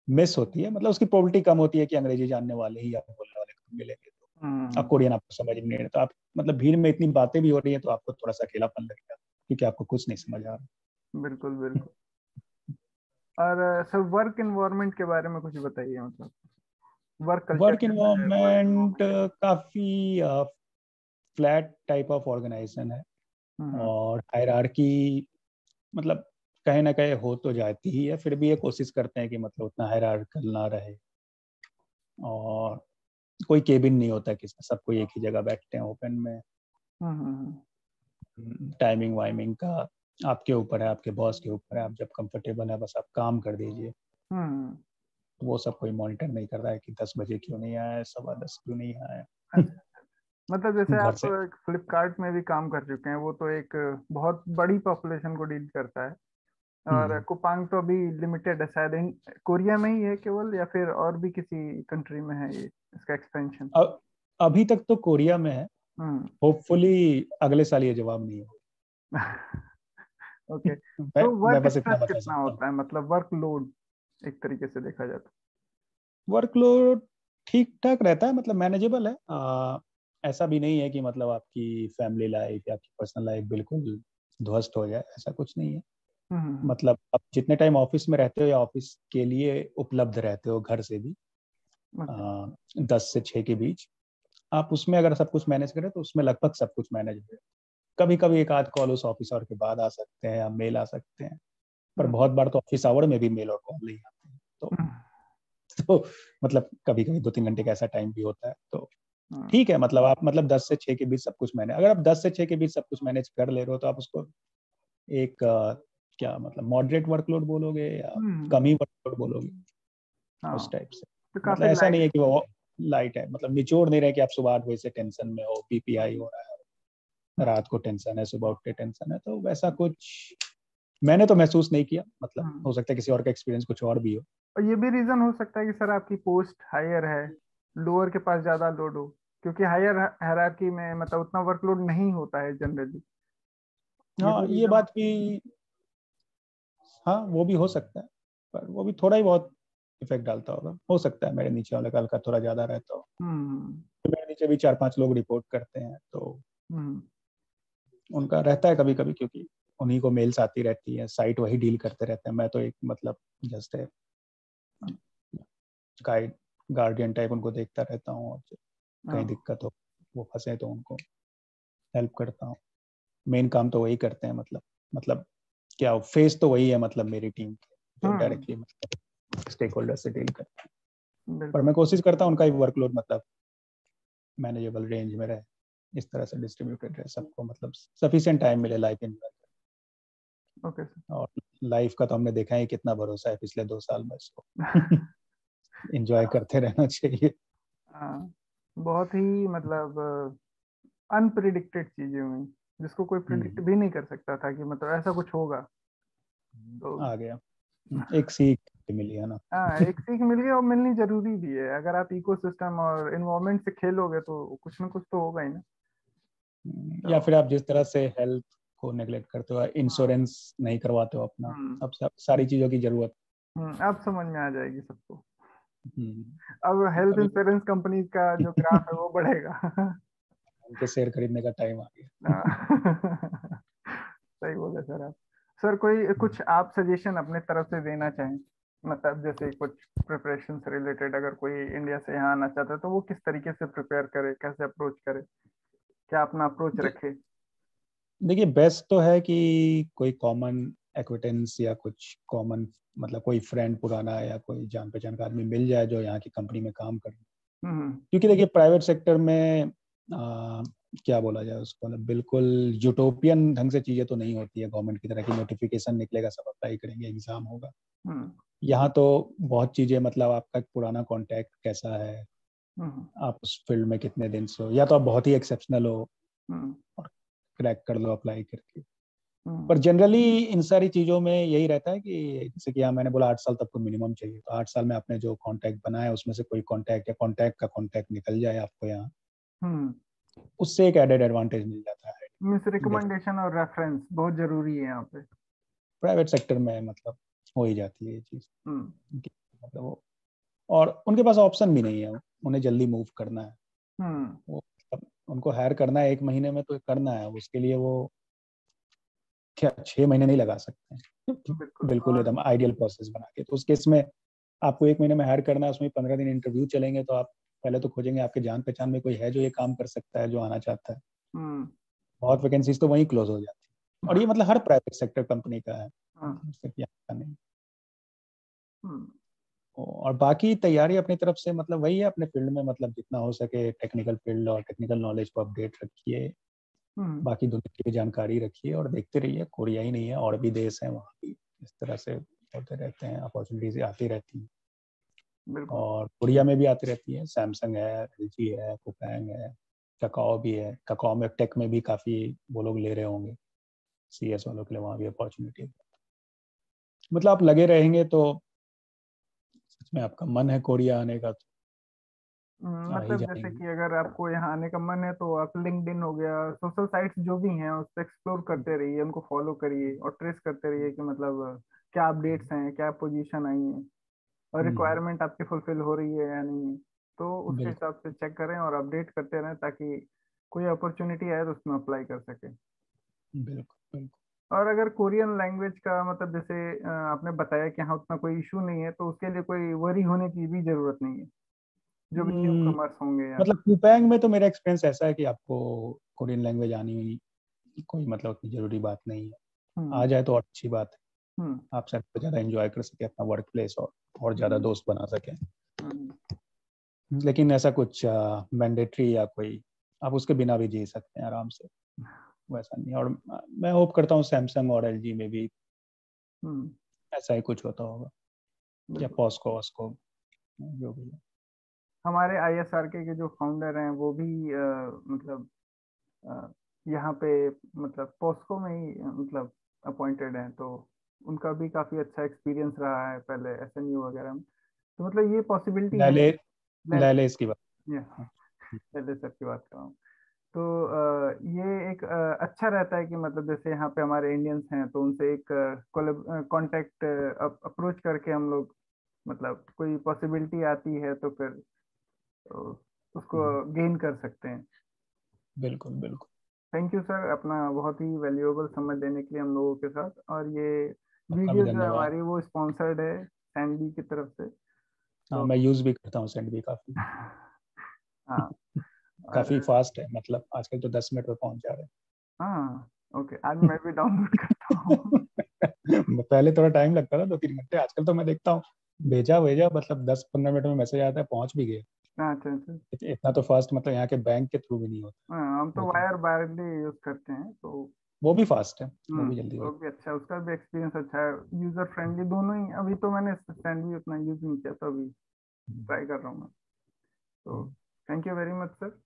Speaker 2: मिस होती है, मतलब उसकी प्रोबेबिलिटी कम होती है कि अंग्रेजी जानने वाले ही या बोलने वाले को मिलेंगे, तो अब
Speaker 1: हम्म,
Speaker 2: कोरियन आपको समझ में नहीं रहा, तो आप मतलब भीड़ में इतनी बातें भी हो रही है तो आपको थोड़ा सा अकेलापन लगेगा, क्योंकि आपको कुछ नहीं समझ आ रहा।
Speaker 1: बिल्कुल बिल्कुल। और सर वर्क इन्वायरमेंट के बारे में कुछ बताइए, मतलब वर्क कल्चर
Speaker 2: वर्क
Speaker 1: कैसा है, वर्क
Speaker 2: इन्वायरमेंट
Speaker 1: इन्वायरमेंट कैसा
Speaker 2: काफी फ्लैट टाइप ऑफ ऑर्गेनाइजेशन है,
Speaker 1: है? हम्म,
Speaker 2: और हायरार्की मतलब कहीं ना कहीं हो तो जाती ही है, फिर भी ये कोशिश करते हैं कि मतलब उतना हायरार्कल ना रहे, और कोई केबिन नहीं होता किसी, सब कोई एक ही जगह बैठते हैं ओपन में।
Speaker 1: हम्म,
Speaker 2: टाइमिंग वाइमिंग का आपके ऊपर है, आपके बॉस के ऊपर है, आप जब कंफर्टेबल है बस आप काम कर दीजिए।
Speaker 1: हम्म।
Speaker 2: वो सब कोई मॉनिटर नहीं कर रहा है कि 10 बजे क्यों नहीं आया, 10:15 क्यों नहीं आया।
Speaker 1: अच्छा, मतलब जैसे
Speaker 2: घर
Speaker 1: आप
Speaker 2: से,
Speaker 1: फ्लिपकार्ट में भी काम कर चुके हैं, वो तो एक बहुत बड़ी पॉपुलेशन को डील करता है। और
Speaker 2: हम्म,
Speaker 1: कुपांग तो अभी लिमिटेड है शायद, कोरिया में ही है केवल, या फिर और भी किसी कंट्री में है ये इसका एक्सपेंशन?
Speaker 2: अभी तक तो कोरिया में है,
Speaker 1: हम्म।
Speaker 2: होपफुली अगले साल ये जवाब नहीं होगा।
Speaker 1: ओके,
Speaker 2: मैं
Speaker 1: तो
Speaker 2: मैं
Speaker 1: वर्क
Speaker 2: बस इतना
Speaker 1: स्ट्रेस
Speaker 2: बता
Speaker 1: कितना
Speaker 2: सकता हूँ।
Speaker 1: होता है, मतलब वर्कलोड एक तरीके से देखा जाए तो?
Speaker 2: वर्कलोड ठीक ठाक रहता है, मतलब मैनेजेबल है। ऐसा भी नहीं है कि मतलब आपकी फैमिली लाइफ या आपकी पर्सनल लाइफ बिल्कुल ध्वस्त हो जाए, ऐसा कुछ नहीं है।
Speaker 1: हम्म,
Speaker 2: मतलब आप जितने टाइम ऑफिस में रहते हो या ऑफिस के लिए उपलब्ध रहते हो घर से भी,
Speaker 1: ओके,
Speaker 2: 10 से 6 के बीच, आप उसमें अगर सब कुछ मैनेज करें तो उसमें लगभग सब कुछ मैनेज हो। कभी कभी एक आध कॉल उस ऑफिस आवर के बाद आ सकते हैं या मेल आ सकते हैं, पर
Speaker 1: हम्म,
Speaker 2: बहुत बार तो ऑफिस आवर में भी मेल और कॉल नहीं आते हैं। तो मतलब कभी कभी 2 3 घंटे का ऐसा टाइम भी होता है, तो
Speaker 1: हम्म,
Speaker 2: ठीक है। मतलब आप मतलब 10 से 6 के बीच सब कुछ मैनेज, अगर आप 10 से 6 के बीच सब कुछ मैनेज कर ले रहे हो तो आप उसको एक क्या मतलब मॉडरेट वर्कलोड बोलोगे या
Speaker 1: हम्म,
Speaker 2: कम ही वर्कलोड बोलोगे,
Speaker 1: हाँ,
Speaker 2: उस टाइप से।
Speaker 1: तो
Speaker 2: मतलब
Speaker 1: काफी
Speaker 2: ऐसा नहीं
Speaker 1: लाइट।
Speaker 2: है कि वो लाइट है, मतलब निचोड़ नहीं रहे कि आप सुबह 8 बजे से टेंशन में हो, PPI हो रहा है, रात को टेंशन है, सुबह उठ के टेंशन है, तो वैसा कुछ मैंने तो महसूस नहीं किया। मतलब
Speaker 1: हम्म।
Speaker 2: हो सकता है किसी और का एक्सपीरियंस कुछ और भी हो।
Speaker 1: और ये भी रीजन हो सकता है कि सर आपकी पोस्ट हायर है, लोअर के पास ज्यादा लोड हो, क्योंकि हायर हायरार्की में मतलब उतना वर्कलोड नहीं होता है जनरली। ये
Speaker 2: हाँ,
Speaker 1: भी
Speaker 2: ये
Speaker 1: रीजन हो।
Speaker 2: बात भी, हाँ वो भी हो सकता है, पर वो भी थोड़ा ही बहुत इफेक्ट डालता होगा, हो सकता है मेरे नीचे वाले का हल्का थोड़ा ज्यादा रहता हो।
Speaker 1: हम्म,
Speaker 2: तो मेरे नीचे भी 4 5 लोग रिपोर्ट करते हैं, तो
Speaker 1: हम्म,
Speaker 2: उनका रहता है कभी कभी, क्योंकि उन्हीं को मेल्स आती रहती है, साइट वही डील करते रहते हैं, मैं तो एक मतलब जस्ट है गाइड गार्डियन टाइप उनको देखता रहता हूँ, और कहीं
Speaker 1: हाँ,
Speaker 2: दिक्कत हो, वो फंसे तो उनको हेल्प करता हूँ। मेन काम तो वही करते हैं, मतलब क्या फेस तो वही है, मतलब मेरी टीम के जो
Speaker 1: हम्म,
Speaker 2: डायरेक्टली मतलब स्टेक होल्डर से डील करते हैं। पर
Speaker 1: बिल्कुल।
Speaker 2: मैं कोशिश करता हूँ उनका वर्कलोड मतलब मैनेजेबल रेंज में रहे, इस तरह से डिस्ट्रीब्यूटेड रहे, सबको मतलब सफिशिएंट टाइम मिले लाइफ एंजॉय।
Speaker 1: Okay sir.
Speaker 2: और लाइफ का तो हमने देखा है कितना भरोसा है पिछले 2 साल में, इसको एंजॉय करते रहना चाहिए।
Speaker 1: हाँ, बहुत ही मतलब अनप्रिडिक्टेड चीजें हुई, जिसको कोई प्रिडिक्ट
Speaker 2: हम्म,
Speaker 1: भी नहीं कर सकता था कि मतलब ऐसा कुछ होगा। तो
Speaker 2: आ गया। एक सीख मिली है ना।
Speaker 1: हाँ, एक सीख मिल गई, और मिलनी जरूरी भी है। अगर आप इकोसिस्टम और इन्वायरमेंट से खेलोगे तो कुछ ना कुछ तो होगा ही ना।
Speaker 2: या
Speaker 1: तो
Speaker 2: फिर आप जिस तरह से हेल्थ को नेग्लेक्ट करते हो,
Speaker 1: हाँ,
Speaker 2: इंश्योरेंस नहीं करवाते हो अपना,
Speaker 1: हम्म,
Speaker 2: अब सब सारी चीजों की जरूरत।
Speaker 1: अब समझ में आ जाएगी सबको।
Speaker 2: हम्म,
Speaker 1: अब हेल्थ
Speaker 2: कभी
Speaker 1: इंश्योरेंस कंपनी का जो ग्राफ है वो बढ़ेगा।
Speaker 2: उनके शेयर खरीदने का टाइम आ गया।
Speaker 1: हाँ, सही बोले सर आप। सर, कोई कुछ आप सजेशन अपने तरफ से देना चाहें, मतलब जैसे कुछ प्रिपरेशन से रिलेटेड, अगर कोई इंडिया से यहाँ आना चाहता है तो वो किस तरीके से प्रिपेयर करे, कैसे अप्रोच करे, क्या अपना अप्रोच
Speaker 2: दे-
Speaker 1: रखे?
Speaker 2: देखिए बेस्ट तो है कि कोई कॉमन एक्विटेंस या कुछ कॉमन मतलब कोई फ्रेंड पुराना या कोई जान पहचान का आदमी मिल जाए जो यहाँ की कंपनी में काम करे।
Speaker 1: हम्म,
Speaker 2: क्योंकि देखिए प्राइवेट सेक्टर में आ, क्या बोला जाए उसको, मतलब बिल्कुल यूटोपियन ढंग से चीजें तो नहीं होती है। गवर्नमेंट की तरह की नोटिफिकेशन निकलेगा, सब अप्लाई करेंगे, एग्जाम होगा।
Speaker 1: हम्म,
Speaker 2: यहाँ तो बहुत चीजें, मतलब आपका पुराना कांटेक्ट कैसा है,
Speaker 1: हम्म,
Speaker 2: आप उस फील्ड में कितने दिन से हो, या तो आप बहुत ही एक्सेप्शनल हो
Speaker 1: हम्म,
Speaker 2: और क्रैक कर लो अप्लाई करके।
Speaker 1: हम्म,
Speaker 2: पर जनरली इन सारी चीजों में यही रहता है कि जैसे कि यहाँ मैंने बोला 8 साल तक तो मिनिमम चाहिए, तो 8 साल में आपने जो कांटेक्ट बनाया है उसमें से कोई कांटेक्ट या कांटेक्ट का कांटेक्ट निकल जाए आपको यहाँ,
Speaker 1: हम्म।
Speaker 2: उससे एक एडेड एडवांटेज मिल जाता है।
Speaker 1: मीन्स
Speaker 2: जैसे
Speaker 1: रिकमेंडेशन और रेफरेंस बहुत जरूरी है यहाँ पे।
Speaker 2: प्राइवेट सेक्टर में मतलब हो ही जाती है ये चीज,
Speaker 1: हम्म,
Speaker 2: मतलब वो, और उनके पास ऑप्शन भी नहीं है, उन्हें जल्दी मूव करना है।
Speaker 1: हम्म,
Speaker 2: वो मतलब उनको हायर करना है 1 महीने में तो करना है, उसके लिए वो क्या 6 महीने नहीं लगा सकते हैं
Speaker 1: बिल्कुल।
Speaker 2: बिल्कुल
Speaker 1: और
Speaker 2: एकदम आइडियल प्रोसेस बना के। तो उस केस में आपको 1 महीने में हायर करना है, उसमें 15 दिन इंटरव्यू चलेंगे, तो आप पहले तो खोजेंगे आपके जान पहचान में कोई है जो ये काम कर सकता है, जो आना चाहता है।
Speaker 1: हम्म,
Speaker 2: बहुत वैकेंसीज तो वहीं क्लोज हो जाती है, और ये मतलब हर प्राइवेट सेक्टर कंपनी का है,
Speaker 1: हाँ,
Speaker 2: सिर्फ यहाँ का नहीं।
Speaker 1: हम्म,
Speaker 2: और बाकी तैयारी अपनी तरफ से मतलब वही है, अपने फील्ड में मतलब जितना हो सके टेक्निकल फील्ड और टेक्निकल नॉलेज को अपडेट रखिए,
Speaker 1: हम्म,
Speaker 2: बाकी दुनिया की भी जानकारी रखिए, और देखते रहिए कोरिया ही नहीं है और भी देश हैं वहाँ भी इस तरह से होते रहते हैं, अपॉर्चुनिटीज आती रहती हैं।
Speaker 1: बिल्कुल।
Speaker 2: और कोरिया में भी आती रहती है, सैमसंग है, एलजी है, कुपैंग है, ककाओ भी है। ककाओ में टेक में भी काफ़ी वो लोग ले रहे होंगे, सीएस वालों के लिए वहाँ भी अपॉर्चुनिटी है। मतलब आप लगे रहेंगे तो सच में आपका मन है कोरिया आने का तो आ ही
Speaker 1: मतलब जैसे
Speaker 2: जाएंगे।
Speaker 1: कि अगर आपको यहाँ आने का मन है तो आप लिंक्डइन हो गया, सोशल साइट्स जो भी हैं उस पर एक्सप्लोर करते रहिए, उनको फॉलो करिए और ट्रेस करते रहिए कि मतलब क्या अपडेट्स हैं, क्या पोजीशन आई है, और
Speaker 2: हम्म,
Speaker 1: रिक्वायरमेंट आपकी फुलफिल हो रही है या नहीं है। तो उसके
Speaker 2: बिल्कुल
Speaker 1: हिसाब से चेक करें और अपडेट करते रहें, ताकि कोई अपॉर्चुनिटी आए तो उसमें अप्लाई कर सके।
Speaker 2: बिल्कुल बिल्कुल।
Speaker 1: और अगर कोरियन लैंग्वेज का मतलब जैसे आपने बताया कि हाँ उतना कोई इशू नहीं है, तो उसके लिए कोई वरी होने की भी जरूरत नहीं है, जो भी न्यू
Speaker 2: हम्म,
Speaker 1: कमर्स होंगे या।
Speaker 2: मतलब कुपैंग में तो मेरा एक्सपीरियंस ऐसा है कि आपको कोरियन लैंग्वेज आनी कोई मतलब उतनी जरूरी बात नहीं है। आ
Speaker 1: हम्म,
Speaker 2: जाए तो और अच्छी बात
Speaker 1: हम्म,
Speaker 2: है, आप शायद ज़्यादा एंजॉय कर सके अपना वर्क प्लेस, और ज़्यादा
Speaker 1: हम्म,
Speaker 2: दोस्त बना सकें।
Speaker 1: हम्म,
Speaker 2: लेकिन ऐसा कुछ मैंडेटरी या कोई, आप उसके बिना भी जी सकते हैं आराम से, वैसा नहीं। और मैं होप करता हूँ सैमसंग और एलजी में भी
Speaker 1: हम्म,
Speaker 2: ऐसा ही कुछ होता होगा, या
Speaker 1: बिल्कुल।
Speaker 2: पॉस्को वॉस्को जो भी है।
Speaker 1: हमारे आईएसआर के जो फाउंडर हैं वो भी मतलब अ, यहाँ पे मतलब पोस्को में ही मतलब अपॉइंटेड हैं, तो उनका भी काफी अच्छा एक्सपीरियंस रहा है पहले एसएमयू वगैरह में। तो मतलब ये पॉसिबिलिटी है।
Speaker 2: लैले
Speaker 1: ले
Speaker 2: लैले इसकी बात।
Speaker 1: ले
Speaker 2: हाँ,
Speaker 1: ले सर की बात कर रहा हूँ। तो ये एक अच्छा रहता है कि मतलब जैसे यहाँ पे हमारे इंडियंस हैं तो उनसे एक कांटेक्ट अप्रोच करके हम लोग, मतलब कोई पॉसिबिलिटी आती है तो फिर उसको
Speaker 2: हम्म,
Speaker 1: गेन कर सकते हैं।
Speaker 2: बिल्कुल बिल्कुल।
Speaker 1: थैंक यू सर, अपना बहुत ही वैल्यूएबल समय देने के लिए हम लोगों के साथ। और ये
Speaker 2: आपका भी
Speaker 1: वीडियो जो है
Speaker 2: धन्यवाद।
Speaker 1: हमारी वो स्पॉन्सर्ड है सैंडी की तरफ से।
Speaker 2: हाँ, मैं यूज भी करता हूँ सेंड भी काफी।
Speaker 1: हाँ
Speaker 2: काफी
Speaker 1: और
Speaker 2: फास्ट है, मतलब आजकल तो 10 मिनट में पहुंच जा रहे
Speaker 1: हाँ ओके, आज मैं भी डाउनलोड करता हूँ।
Speaker 2: हैं। पहले थोड़ा टाइम लगता था, 2-3 घंटे, आजकल तो मैं देखता हूँ भेजा भेजा मतलब 10-15 मिनट में मैसेज आता है, पहुंच भी गए।
Speaker 1: अच्छा अच्छा।
Speaker 2: इतना तो फास्ट मतलब यहाँ के बैंक के थ्रू भी नहीं होता।
Speaker 1: हाँ हम तो
Speaker 2: वो तो
Speaker 1: वायर वायरली यूज करते हैं तो।
Speaker 2: वो भी फास्ट है, वो भी जल्दी
Speaker 1: वो
Speaker 2: होता
Speaker 1: भी अच्छा है, उसका भी एक्सपीरियंस अच्छा है, यूजर फ्रेंडली दोनों ही। अभी तो मैंने स्टैंड भी उतना यूज नहीं किया, तो अभी
Speaker 2: है।
Speaker 1: ट्राई कर रहा हूँ मैं। तो
Speaker 2: हम्म।
Speaker 1: Thank you very much sir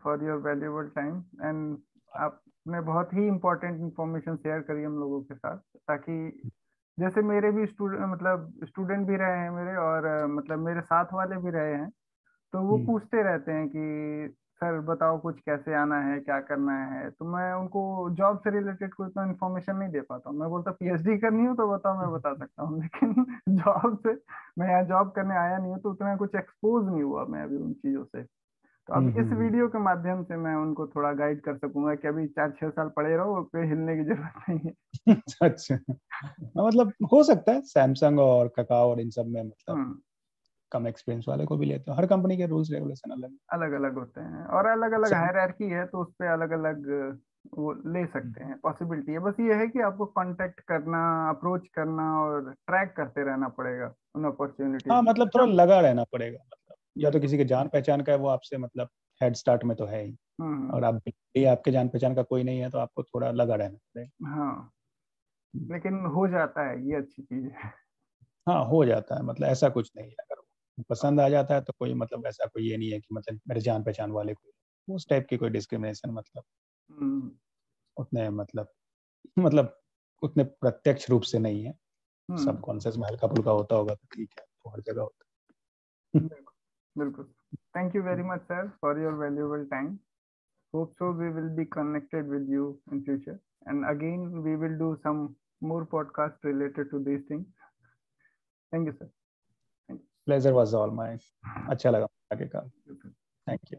Speaker 1: for your valuable time and आपने बहुत ही इंपॉर्टेंट इंफॉर्मेशन शेयर करी हम लोगों के साथ, ताकि जैसे मेरे भी स्टूडेंट भी रहे हैं मेरे, और मतलब मेरे साथ वाले भी रहे हैं, तो वो
Speaker 2: हम्म।
Speaker 1: पूछते रहते हैं कि सर बताओ कुछ कैसे आना है, क्या करना है। तो मैं उनको जॉब से रिलेटेड कोई इतना इन्फॉर्मेशन नहीं दे पाता हूँ। मैं बोलता पीएचडी करनी हो तो बताओ, मैं बता सकता हूँ, लेकिन जॉब से, मैं यहाँ जॉब करने आया नहीं हूँ, तो उतना कुछ एक्सपोज नहीं हुआ मैं अभी उन चीज़ों से। तो अब इस
Speaker 2: हम्म।
Speaker 1: वीडियो के माध्यम से मैं उनको थोड़ा गाइड कर सकूंगा कि अभी 4-6 साल पड़े रहो, कोई हिलने की जरूरत नहीं है।
Speaker 2: अच्छा, हाँ, मतलब हो सकता है सैमसंग और ककाओ और इन सब में मतलब
Speaker 1: हम्म
Speaker 2: कम एक्सपीरियंस वाले को भी लेते हो, हर कंपनी के रूल्स रेगुलेशन अलग है।
Speaker 1: अलग अलग होते हैं, और अलग अलग
Speaker 2: सैम
Speaker 1: हायरार्की है, तो उस पे अलग अलग वो ले सकते हैं, पॉसिबिलिटी है। बस ये है कि आपको कांटेक्ट करना, अप्रोच करना और ट्रैक करते रहना पड़ेगा उन अपॉर्चुनिटीज
Speaker 2: हाँ,
Speaker 1: को।
Speaker 2: मतलब थोड़ा
Speaker 1: अच्छा।
Speaker 2: लगा रहना पड़ेगा, मतलब या तो
Speaker 1: बिल्कुल।
Speaker 2: किसी के जान पहचान का है वो आपसे मतलब हेड स्टार्ट में तो है ही,
Speaker 1: हम्म।
Speaker 2: और आप भी आपके जान पहचान का कोई नहीं है तो आपको थोड़ा लगा रहना पड़ेगा।
Speaker 1: हाँ
Speaker 2: हम्म।
Speaker 1: लेकिन हो जाता है, ये अच्छी चीज है।
Speaker 2: हाँ, हो जाता है, मतलब ऐसा कुछ नहीं है, अगर पसंद आ जाता है तो कोई मतलब ऐसा कोई ये नहीं है कि मतलब मेरे जान पहचान वाले कोई उस टाइप की कोई डिस्क्रिमिनेशन मतलब
Speaker 1: हम्म
Speaker 2: उतने मतलब उतने प्रत्यक्ष रूप से नहीं है। सब
Speaker 1: हम्म
Speaker 2: कॉन्शियस में हल्का फुल्का होता होगा तो ठीक है, तो हर जगह होता है।
Speaker 1: बिल्कुल बिल्कुल। Thank you very much sir for your valuable time. Hope so we will be connected with you in future. And again, we will do some more podcasts related to these things. Thank you, sir. Thank
Speaker 2: pleasure was all mine. अच्छा लगा आगे का।
Speaker 1: you.
Speaker 2: Thank you.